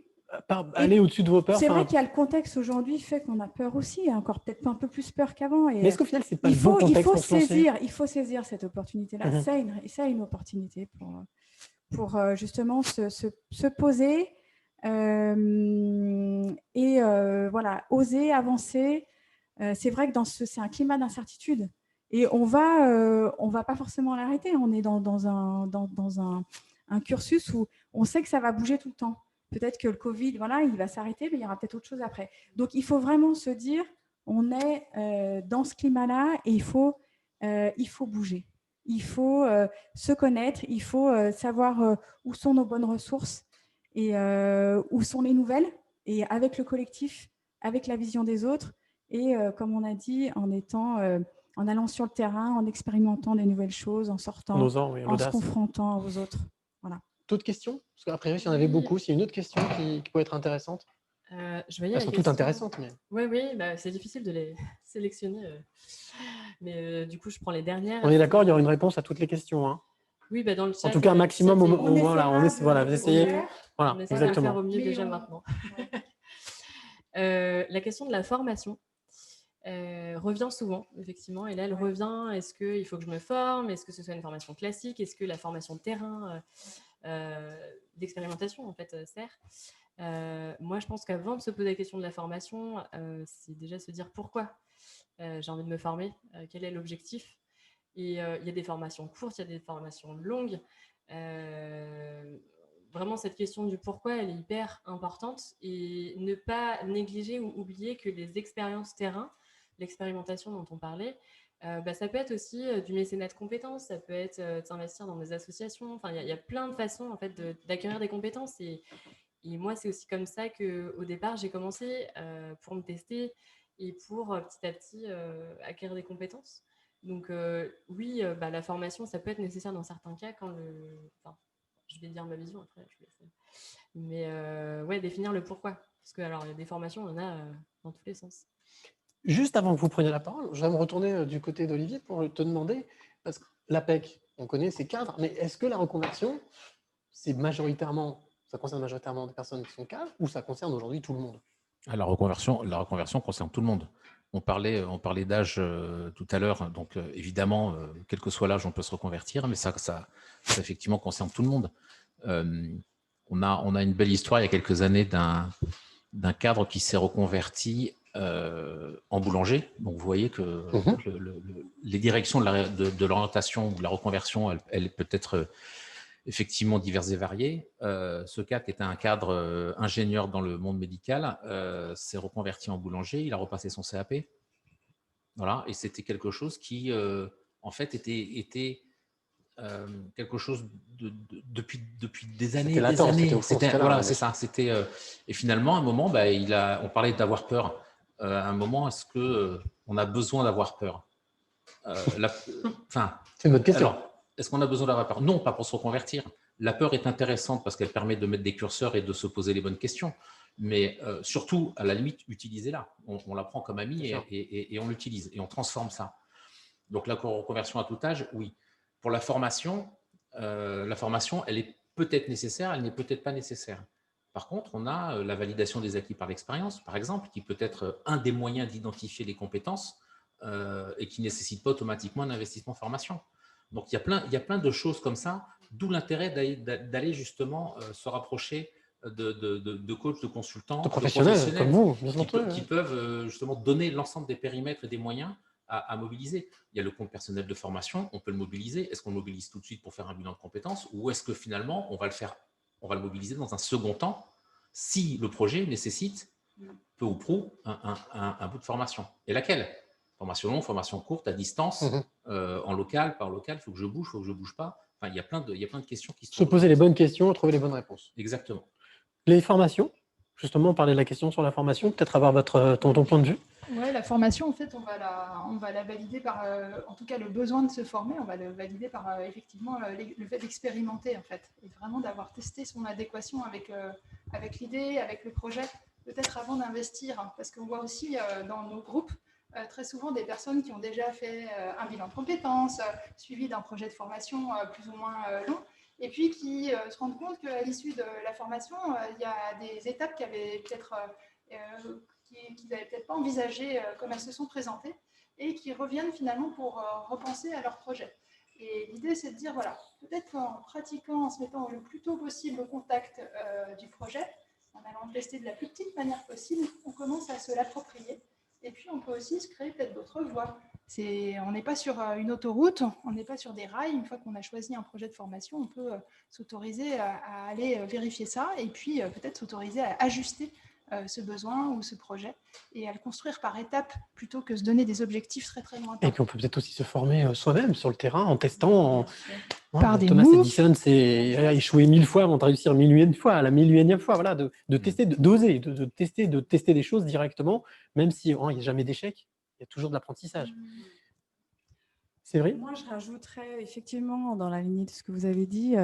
aller au-dessus de vos peurs. C'est vrai qu'il y a le contexte aujourd'hui fait qu'on a peur aussi, il y a encore peut-être un peu plus peur qu'avant. Mais est-ce qu'au final, c'est pas il le bon faut, contexte il faut pour se lancer? il faut saisir cette opportunité-là. C'est une opportunité pour justement se poser et voilà, oser avancer. C'est vrai que c'est un climat d'incertitude et on va pas forcément l'arrêter. On est dans un cursus où on sait que ça va bouger tout le temps. Peut-être que le Covid, voilà, il va s'arrêter, mais il y aura peut-être autre chose après. Donc, il faut vraiment se dire, on est dans ce climat-là et il faut bouger. Il faut se connaître, il faut savoir où sont nos bonnes ressources et où sont les nouvelles, et avec le collectif, avec la vision des autres, et comme on a dit, en allant sur le terrain, en expérimentant des nouvelles choses, en sortant, En osant, oui, en se confrontant aux autres. Voilà. D'autres questions? Parce qu'après, il y en avait beaucoup. S'il y a une autre question qui peut être intéressante. Je voyais Elles sont toutes intéressantes. Mais... Oui, c'est difficile de les sélectionner. Mais du coup, je prends les dernières. On est d'accord, il y aura une réponse à toutes les questions. Hein. Oui, dans le chat. En tout cas, un maximum. Vous essayez. On essaie de le faire au mieux déjà maintenant. La question de la formation revient souvent, effectivement. Et là, elle revient. Est-ce qu'il faut que je me forme? Est-ce que ce soit une formation classique? Est-ce que la formation de terrain, d'expérimentation, en fait, sert? Moi, je pense qu'avant de se poser la question de la formation, c'est déjà se dire pourquoi j'ai envie de me former, quel est l'objectif. Et il y a des formations courtes, il y a des formations longues. Vraiment, cette question du pourquoi, elle est hyper importante. Et ne pas négliger ou oublier que les expériences terrain, l'expérimentation dont on parlait, ça peut être aussi du mécénat de compétences, ça peut être de s'investir dans des associations. Enfin, il y a plein de façons en fait, d'acquérir des compétences. Et moi, c'est aussi comme ça qu'au départ, j'ai commencé pour me tester et pour petit à petit acquérir des compétences. Donc oui, la formation, ça peut être nécessaire dans certains cas quand je vais dire ma vision après. Mais ouais, définir le pourquoi. Parce que alors, il y a des formations, on en a dans tous les sens. Juste avant que vous preniez la parole, je vais me retourner du côté d'Olivier pour te demander, parce que l'APEC, on connaît ces cadres, mais est-ce que la reconversion, ça concerne majoritairement des personnes qui sont cadres ou ça concerne aujourd'hui tout le monde? La reconversion concerne tout le monde. On parlait d'âge tout à l'heure, donc évidemment, quel que soit l'âge, on peut se reconvertir, mais ça effectivement concerne tout le monde. On a une belle histoire il y a quelques années d'un cadre qui s'est reconverti en boulanger. Donc vous voyez que les directions de l'orientation ou de la reconversion, elle peut être effectivement diverses et variées. Ce cadre, qui était un cadre ingénieur dans le monde médical, s'est reconverti en boulanger. Il a repassé son CAP. Voilà, et c'était quelque chose qui, en fait, était quelque chose depuis des années. C'est ça. Et finalement, à un moment, on parlait d'avoir peur. À un moment, est-ce qu'on a besoin d'avoir peur? C'est une bonne question. Alors, est-ce qu'on a besoin d'avoir peur? Non, pas pour se reconvertir. La peur est intéressante parce qu'elle permet de mettre des curseurs et de se poser les bonnes questions. Mais surtout, à la limite, utilisez-la. On la prend comme amie et on l'utilise et on transforme ça. Donc, la reconversion à tout âge, oui. Pour la formation, elle est peut-être nécessaire, elle n'est peut-être pas nécessaire. Par contre, on a la validation des acquis par l'expérience, par exemple, qui peut être un des moyens d'identifier les compétences et qui ne nécessite pas automatiquement un investissement formation. Donc, il y a plein de choses comme ça, d'où l'intérêt d'aller justement se rapprocher de coachs, de consultants, de professionnels comme vous, qui peuvent justement donner l'ensemble des périmètres et des moyens à mobiliser. Il y a le compte personnel de formation, on peut le mobiliser. Est-ce qu'on le mobilise tout de suite pour faire un bilan de compétences ou est-ce que finalement, on va le mobiliser dans un second temps si le projet nécessite peu ou prou un bout de formation? Et laquelle? Formation longue, formation courte, à distance, en local, pas en local, il faut que je bouge pas. Enfin, il y a plein de questions qui se poser les bonnes questions, trouver les bonnes réponses. Exactement. Les formations, justement, on parlait de la question sur la formation, peut-être avoir ton point de vue. Oui, la formation, en fait, on va la valider par, en tout cas, le besoin de se former, on va le valider par, effectivement, le fait d'expérimenter, en fait, et vraiment d'avoir testé son adéquation avec l'idée, avec le projet, peut-être avant d'investir, hein, parce qu'on voit aussi dans nos groupes, très souvent des personnes qui ont déjà fait un bilan de compétences, suivi d'un projet de formation plus ou moins long, et puis qui se rendent compte qu'à l'issue de la formation, il y a des étapes qu'ils n'avaient peut-être pas envisagées comme elles se sont présentées, et qui reviennent finalement pour repenser à leur projet. Et l'idée, c'est de dire, voilà, peut-être qu'en pratiquant, en se mettant le plus tôt possible au contact du projet, en allant tester de la plus petite manière possible, on commence à se l'approprier. Et puis, on peut aussi se créer peut-être d'autres voies. On n'est pas sur une autoroute, on n'est pas sur des rails. Une fois qu'on a choisi un projet de formation, on peut s'autoriser à aller vérifier ça et puis peut-être s'autoriser à ajuster ce besoin ou ce projet et à le construire par étapes plutôt que se donner des objectifs très très lointains. Et puis on peut peut-être aussi se former soi-même sur le terrain en testant. Par des Thomas moves. Edison s'est échoué 1000 fois avant de réussir 1001 fois, à la 1001e fois, voilà, de tester, d'oser, de tester des choses directement, même si il n'y a jamais d'échec, il y a toujours de l'apprentissage. C'est vrai ? Moi, je rajouterais effectivement, dans la lignée de ce que vous avez dit,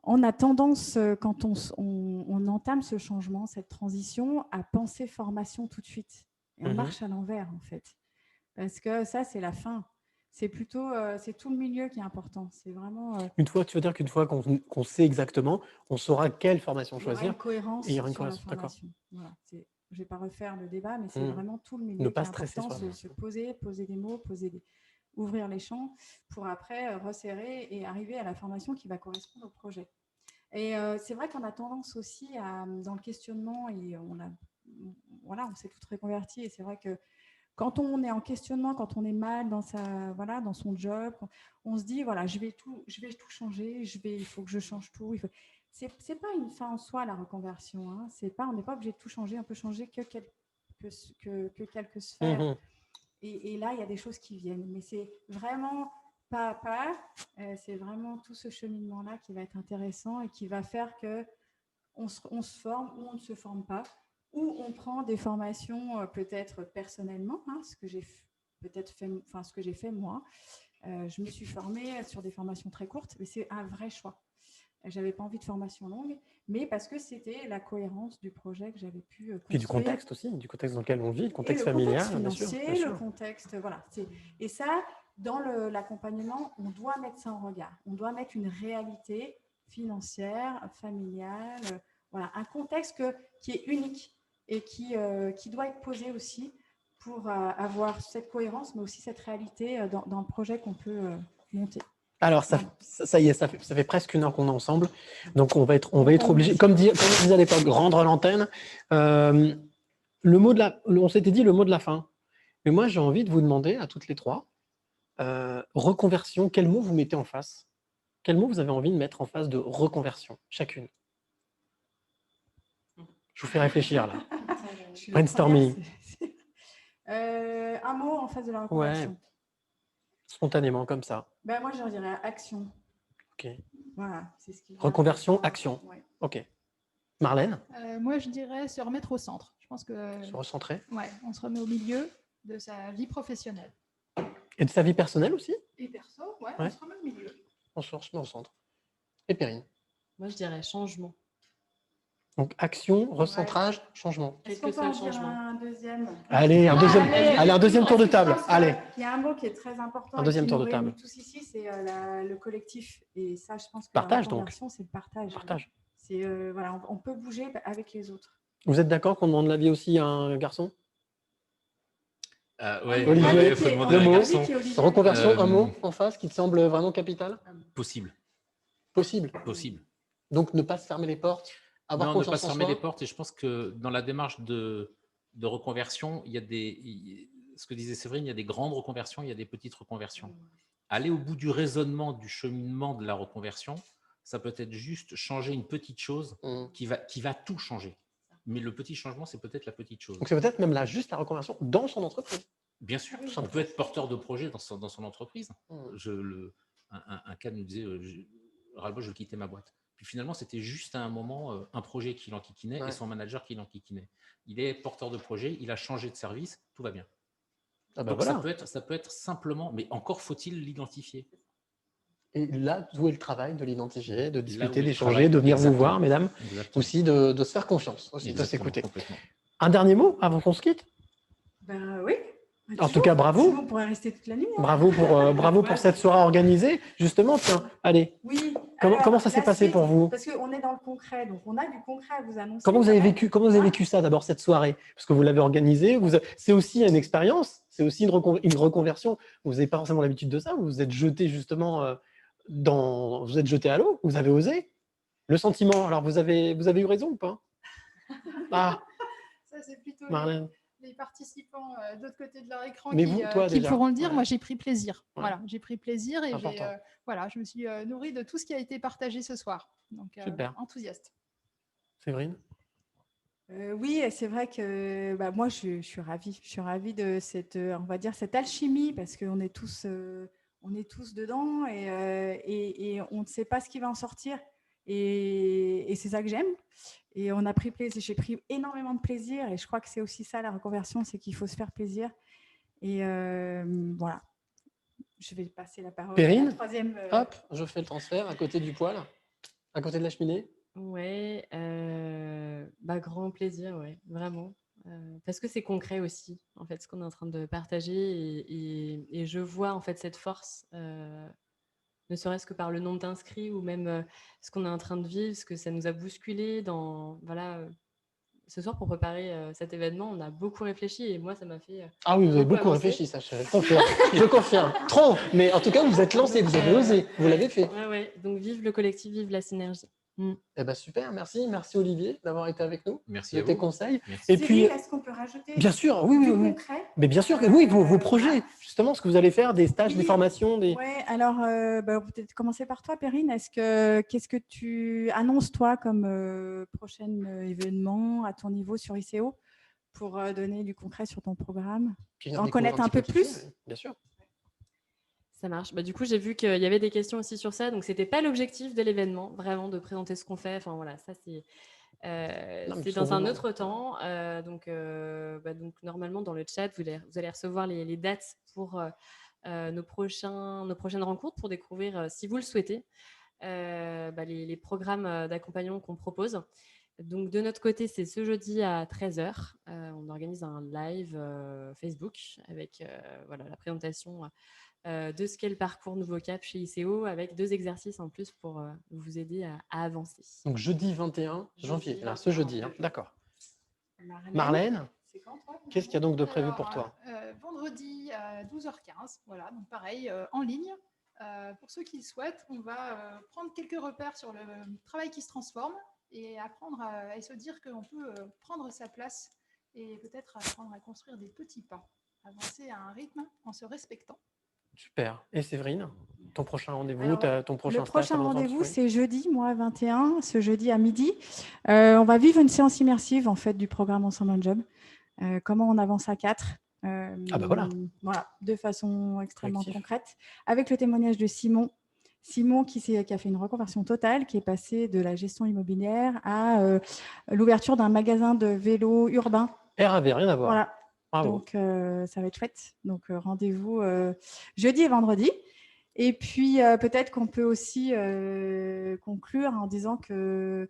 on a tendance, quand on entame ce changement, cette transition, à penser formation tout de suite. Et on marche à l'envers, en fait. Parce que ça, c'est la fin. C'est plutôt, c'est tout le milieu qui est important. C'est vraiment… Tu veux dire qu'une fois qu'on sait exactement, on saura quelle formation choisir. Il y aura une cohérence et il y aura une sur la cohérence, d'accord. formation. Voilà, je ne vais pas refaire le débat, mais c'est vraiment tout le milieu Ne qui pas est stresser important. Se poser des mots, ouvrir les champs pour après resserrer et arriver à la formation qui va correspondre au projet. Et c'est vrai qu'on a tendance aussi dans le questionnement, et on s'est toutes reconverties, et c'est vrai que quand on est en questionnement, quand on est mal dans son job, on se dit voilà, je vais tout changer, il faut que je change tout. C'est pas une fin en soi la reconversion. Hein. On n'est pas obligé de tout changer. On peut changer que quelques sphères. Et là, il y a des choses qui viennent, mais c'est vraiment pas à pas. C'est vraiment tout ce cheminement-là qui va être intéressant et qui va faire que on se forme ou on ne se forme pas, ou on prend des formations peut-être personnellement, ce que j'ai fait moi. Je me suis formée sur des formations très courtes, mais c'est un vrai choix. J'avais pas envie de formation longue, mais parce que c'était la cohérence du projet que j'avais pu construire. Puis du contexte aussi, du contexte dans lequel on vit, le contexte familial, contexte financier, bien sûr. Le contexte, voilà. Et ça, dans l'accompagnement, on doit mettre ça en regard. On doit mettre une réalité financière, familiale, voilà, un contexte qui est unique et qui doit être posé aussi pour avoir cette cohérence, mais aussi cette réalité dans le projet qu'on peut monter. Alors, ça y est, ça fait presque 1 heure qu'on est ensemble. Donc, on va être obligé, comme on disait à l'époque, rendre l'antenne. On s'était dit le mot de la fin. Mais moi, j'ai envie de vous demander à toutes les trois, reconversion, quel mot vous mettez en face? Quel mot vous avez envie de mettre en face de reconversion, chacune? Je vous fais réfléchir, là. Brainstorming. Un mot en face de la reconversion. Ouais. Spontanément, comme ça. Moi, je dirais action. Ok. Voilà, c'est ce qui… Reconversion, action. Ouais. Ok. Marlène? Moi, je dirais se remettre au centre. Je pense que… Se recentrer. Ouais, on se remet au milieu de sa vie professionnelle. Et de sa vie personnelle aussi? Et perso, ouais. On se remet au milieu. On se remet au centre. Et Perrine? Moi, je dirais changement. Donc, action, recentrage, changement. Est-ce qu'on peut en dire un deuxième? Allez, un deuxième tour de table. Allez. Il y a un mot qui est très important. Un deuxième tour de table. Tous ici, c'est le collectif. Et ça, je pense que partage, la reconversion, c'est le partage. Partage. Voilà, on peut bouger avec les autres. Vous êtes d'accord qu'on demande l'avis aussi à un garçon? Oui, Olivier, il faut demander le à un mot. garçon. Reconversion, un mot en face qui te semble vraiment capital? Possible. Possible. Donc, ne pas se fermer les portes. Non, ne pas se fermer les portes. Et je pense que dans la démarche de reconversion, ce que disait Séverine, il y a des grandes reconversions, il y a des petites reconversions. Aller au bout du raisonnement, du cheminement de la reconversion, ça peut être juste changer une petite chose qui va tout changer. Mais le petit changement, c'est peut-être la petite chose. Donc, c'est peut-être même juste la reconversion dans son entreprise. Bien sûr, on peut être porteur de projet dans son entreprise. Un cas nous disait, ras-le-bol, je quittais ma boîte. Puis finalement, c'était juste à un moment un projet qui l'enquiquinait et son manager qui l'enquiquinait. Il est porteur de projet, il a changé de service, tout va bien. Donc voilà. ça peut être simplement, mais encore faut-il l'identifier. Et là, où est le travail de l'identifier, de discuter, d'échanger, de venir vous voir, mesdames, aussi de se faire confiance, aussi de s'écouter. Un dernier mot avant qu'on se quitte? Oui. En tout cas, bravo. On pourrait rester toute la nuit. Bravo pour cette soirée organisée. Justement, tiens, allez. Oui. Comment ça s'est passé pour vous? Parce qu'on est dans le concret, donc on a du concret à vous annoncer. Comment vous avez vécu ça d'abord, cette soirée? Parce que vous l'avez organisée, c'est aussi une expérience, c'est aussi une reconversion. Vous n'avez pas forcément l'habitude de ça, vous vous êtes jeté justement vous êtes jeté à l'eau, vous avez osé. Le sentiment, alors vous avez eu raison ou pas? Ah, Ça, c'est plutôt Marlène. les participants de l'autre côté de leur écran Mais qui déjà, pourront le dire. ouais. Moi, j'ai pris plaisir. Ouais. Voilà, j'ai pris plaisir et Important. je me suis nourrie de tout ce qui a été partagé ce soir. Donc, Super. enthousiaste. Séverine? Oui, et c'est vrai que moi, je suis ravie. Je suis ravie de on va dire, cette alchimie, parce qu'on est tous dedans et on ne sait pas ce qui va en sortir. Et c'est ça que j'aime. Et on a pris plaisir. J'ai pris énormément de plaisir. Et je crois que c'est aussi ça, la reconversion, c'est qu'il faut se faire plaisir. Et voilà. Je vais passer la parole Perrine, à la troisième. Hop, je fais le transfert à côté du poêle, à côté de la cheminée. Ouais, grand plaisir, ouais, vraiment. Parce que c'est concret aussi, en fait, ce qu'on est en train de partager. Et je vois, en fait, cette force, ne serait-ce que par le nombre d'inscrits ou même ce qu'on est en train de vivre, ce que ça nous a bousculé dans... Voilà, ce soir, pour préparer cet événement, on a beaucoup réfléchi et moi, ça m'a fait... Ah oui, vous avez beaucoup avancer. réfléchi, ça, je confirme. Je confirme. Trop, mais en tout cas, vous êtes lancé, vous avez osé, vous l'avez fait. Ouais. Donc, vive le collectif, vive la synergie. Eh ben super, merci Olivier d'avoir été avec nous. Merci de à tes vous. conseils. Merci. Et puis, est-ce qu'on peut rajouter bien sûr, oui. concret? Mais bien sûr que oui, vos projets, justement, ce que vous allez faire, des stages, des formations, des. Ouais, alors peut-être commencer par toi, Perrine. Qu'est-ce que tu annonces toi comme prochain événement à ton niveau sur ICO pour donner du concret sur ton programme, en connaître un peu plus? Bien sûr. Ça marche. Du coup, j'ai vu qu'il y avait des questions aussi sur ça. Donc, ce n'était pas l'objectif de l'événement, vraiment, de présenter ce qu'on fait. Enfin, voilà, ça, c'est dans un autre temps. Donc, normalement, dans le chat, vous allez recevoir les dates pour nos prochaines rencontres pour découvrir, si vous le souhaitez, les programmes d'accompagnement qu'on propose. Donc, de notre côté, c'est ce jeudi à 13h. On organise un live Facebook avec la présentation de ce qu'est le parcours Nouveau Cap chez ICO, avec 2 exercices en plus pour vous aider à avancer. Donc, jeudi 21 janvier, là, ce jeudi, hein. D'accord. Marlène, c'est quand, toi? Qu'est-ce qu'il y a donc de prévu pour toi? Vendredi à 12h15, voilà, donc pareil, en ligne. Pour ceux qui le souhaitent, on va prendre quelques repères sur le travail qui se transforme et apprendre à se dire qu'on peut prendre sa place et peut-être apprendre à construire des petits pas, avancer à un rythme en se respectant. Super. Et Séverine, ton prochain rendez-vous, Alors, ton prochain Le prochain stage, rendez-vous, c'est jeudi, mois 21, ce jeudi à midi. On va vivre une séance immersive en fait du programme Ensemble un Job. Comment on avance à 4. Voilà. Voilà, de façon extrêmement concrète, avec le témoignage de Simon. Simon qui a fait une reconversion totale, qui est passé de la gestion immobilière à l'ouverture d'un magasin de vélos urbains. RAV, rien à voir. Voilà. Bravo. Donc, ça va être chouette. Donc, rendez-vous jeudi et vendredi. Et puis, peut-être qu'on peut aussi conclure en disant que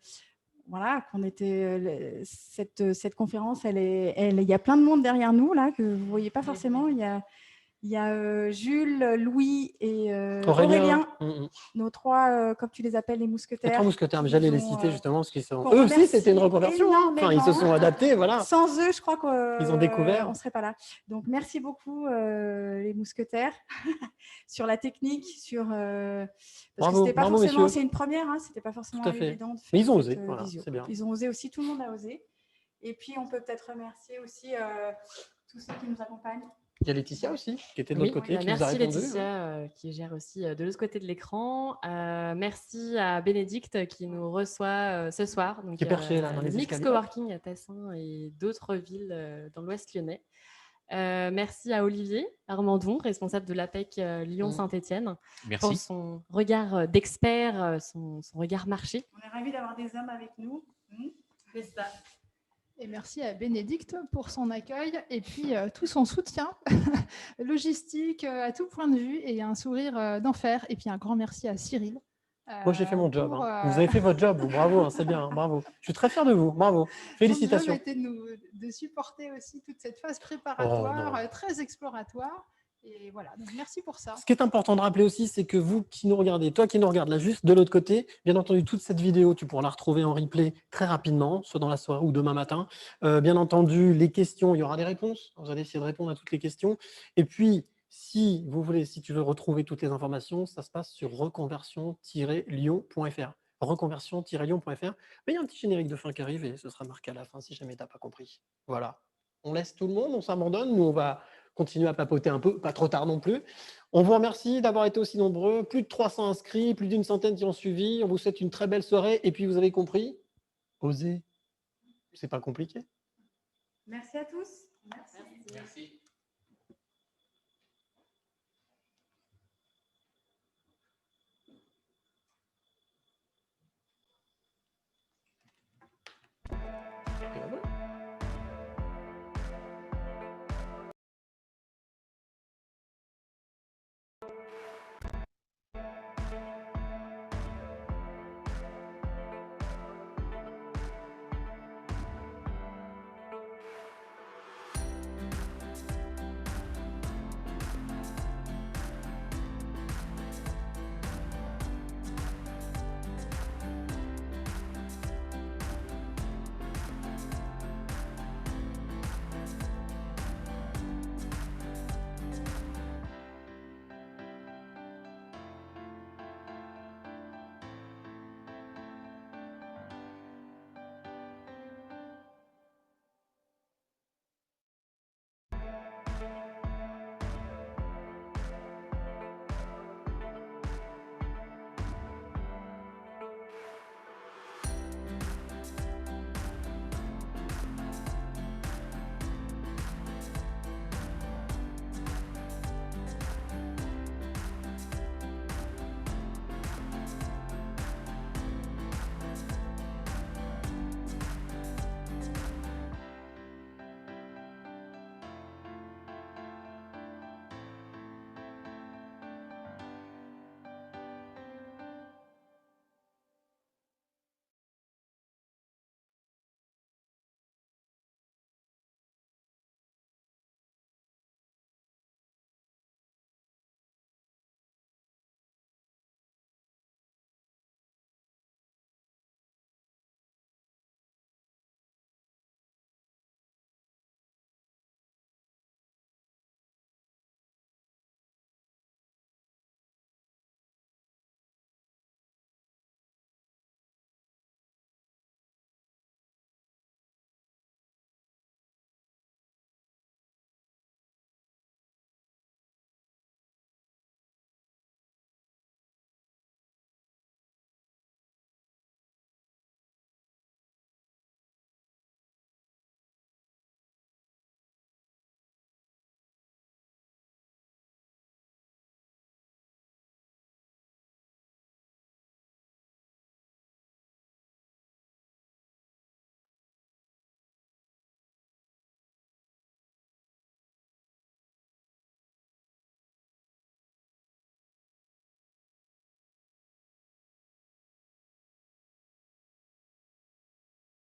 voilà, qu'on était cette conférence, il y a plein de monde derrière nous là que vous voyez pas forcément. Il y a Jules, Louis et Aurélien, nos 3, comme tu les appelles, les mousquetaires. Les 3 mousquetaires, mais j'allais les citer justement parce qu'ils sont. Eux aussi, c'était une reconversion. Enfin, ils se sont adaptés, voilà. Sans eux, je crois qu'ils ont découvert. On ne serait pas là. Donc, merci beaucoup les mousquetaires sur la technique, parce que c'était pas forcément, c'est une première, hein, c'était pas forcément évident de faire. Mais ils ont osé, voilà, c'est bien. Ils ont osé aussi, tout le monde a osé. Et puis, on peut peut-être remercier aussi tous ceux qui nous accompagnent. Il y a Laetitia aussi, qui était de l'autre côté, qui nous a répondu. Merci Laetitia, qui gère aussi de l'autre côté de l'écran. Merci à Bénédicte qui nous reçoit ce soir. Donc, qui est perché là dans les Mix Coworking à Tassin et d'autres villes dans l'Ouest lyonnais. Merci à Olivier Armandon, responsable de l'APEC Lyon-Saint-Étienne, pour son regard d'expert, son regard marché. On est ravis d'avoir des hommes avec nous. C'est ça. Et merci à Bénédicte pour son accueil et puis tout son soutien logistique à tout point de vue et un sourire d'enfer. Et puis un grand merci à Cyril. Moi, j'ai fait mon job. Vous avez fait votre job. Bravo, c'est bien. Bravo. Je suis très fier de vous. Bravo. Félicitations. Mon job était de supporter aussi toute cette phase préparatoire, très exploratoire. Et voilà, donc merci pour ça. Ce qui est important de rappeler aussi, c'est que vous qui nous regardez, toi qui nous regardes là juste de l'autre côté, bien entendu, toute cette vidéo, tu pourras la retrouver en replay très rapidement, soit dans la soirée ou demain matin. Bien entendu, les questions, il y aura des réponses. Vous allez essayer de répondre à toutes les questions. Et puis, si tu veux retrouver toutes les informations, ça se passe sur reconversion-lyon.fr. Reconversion-lyon.fr. Mais il y a un petit générique de fin qui arrive et ce sera marqué à la fin si jamais tu n'as pas compris. Voilà. On laisse tout le monde, on s'abandonne, nous on va continuer à papoter un peu, pas trop tard non plus. On vous remercie d'avoir été aussi nombreux. Plus de 300 inscrits, plus d'une centaine qui ont suivi. On vous souhaite une très belle soirée. Et puis, vous avez compris, osez. C'est pas compliqué. Merci à tous. Merci.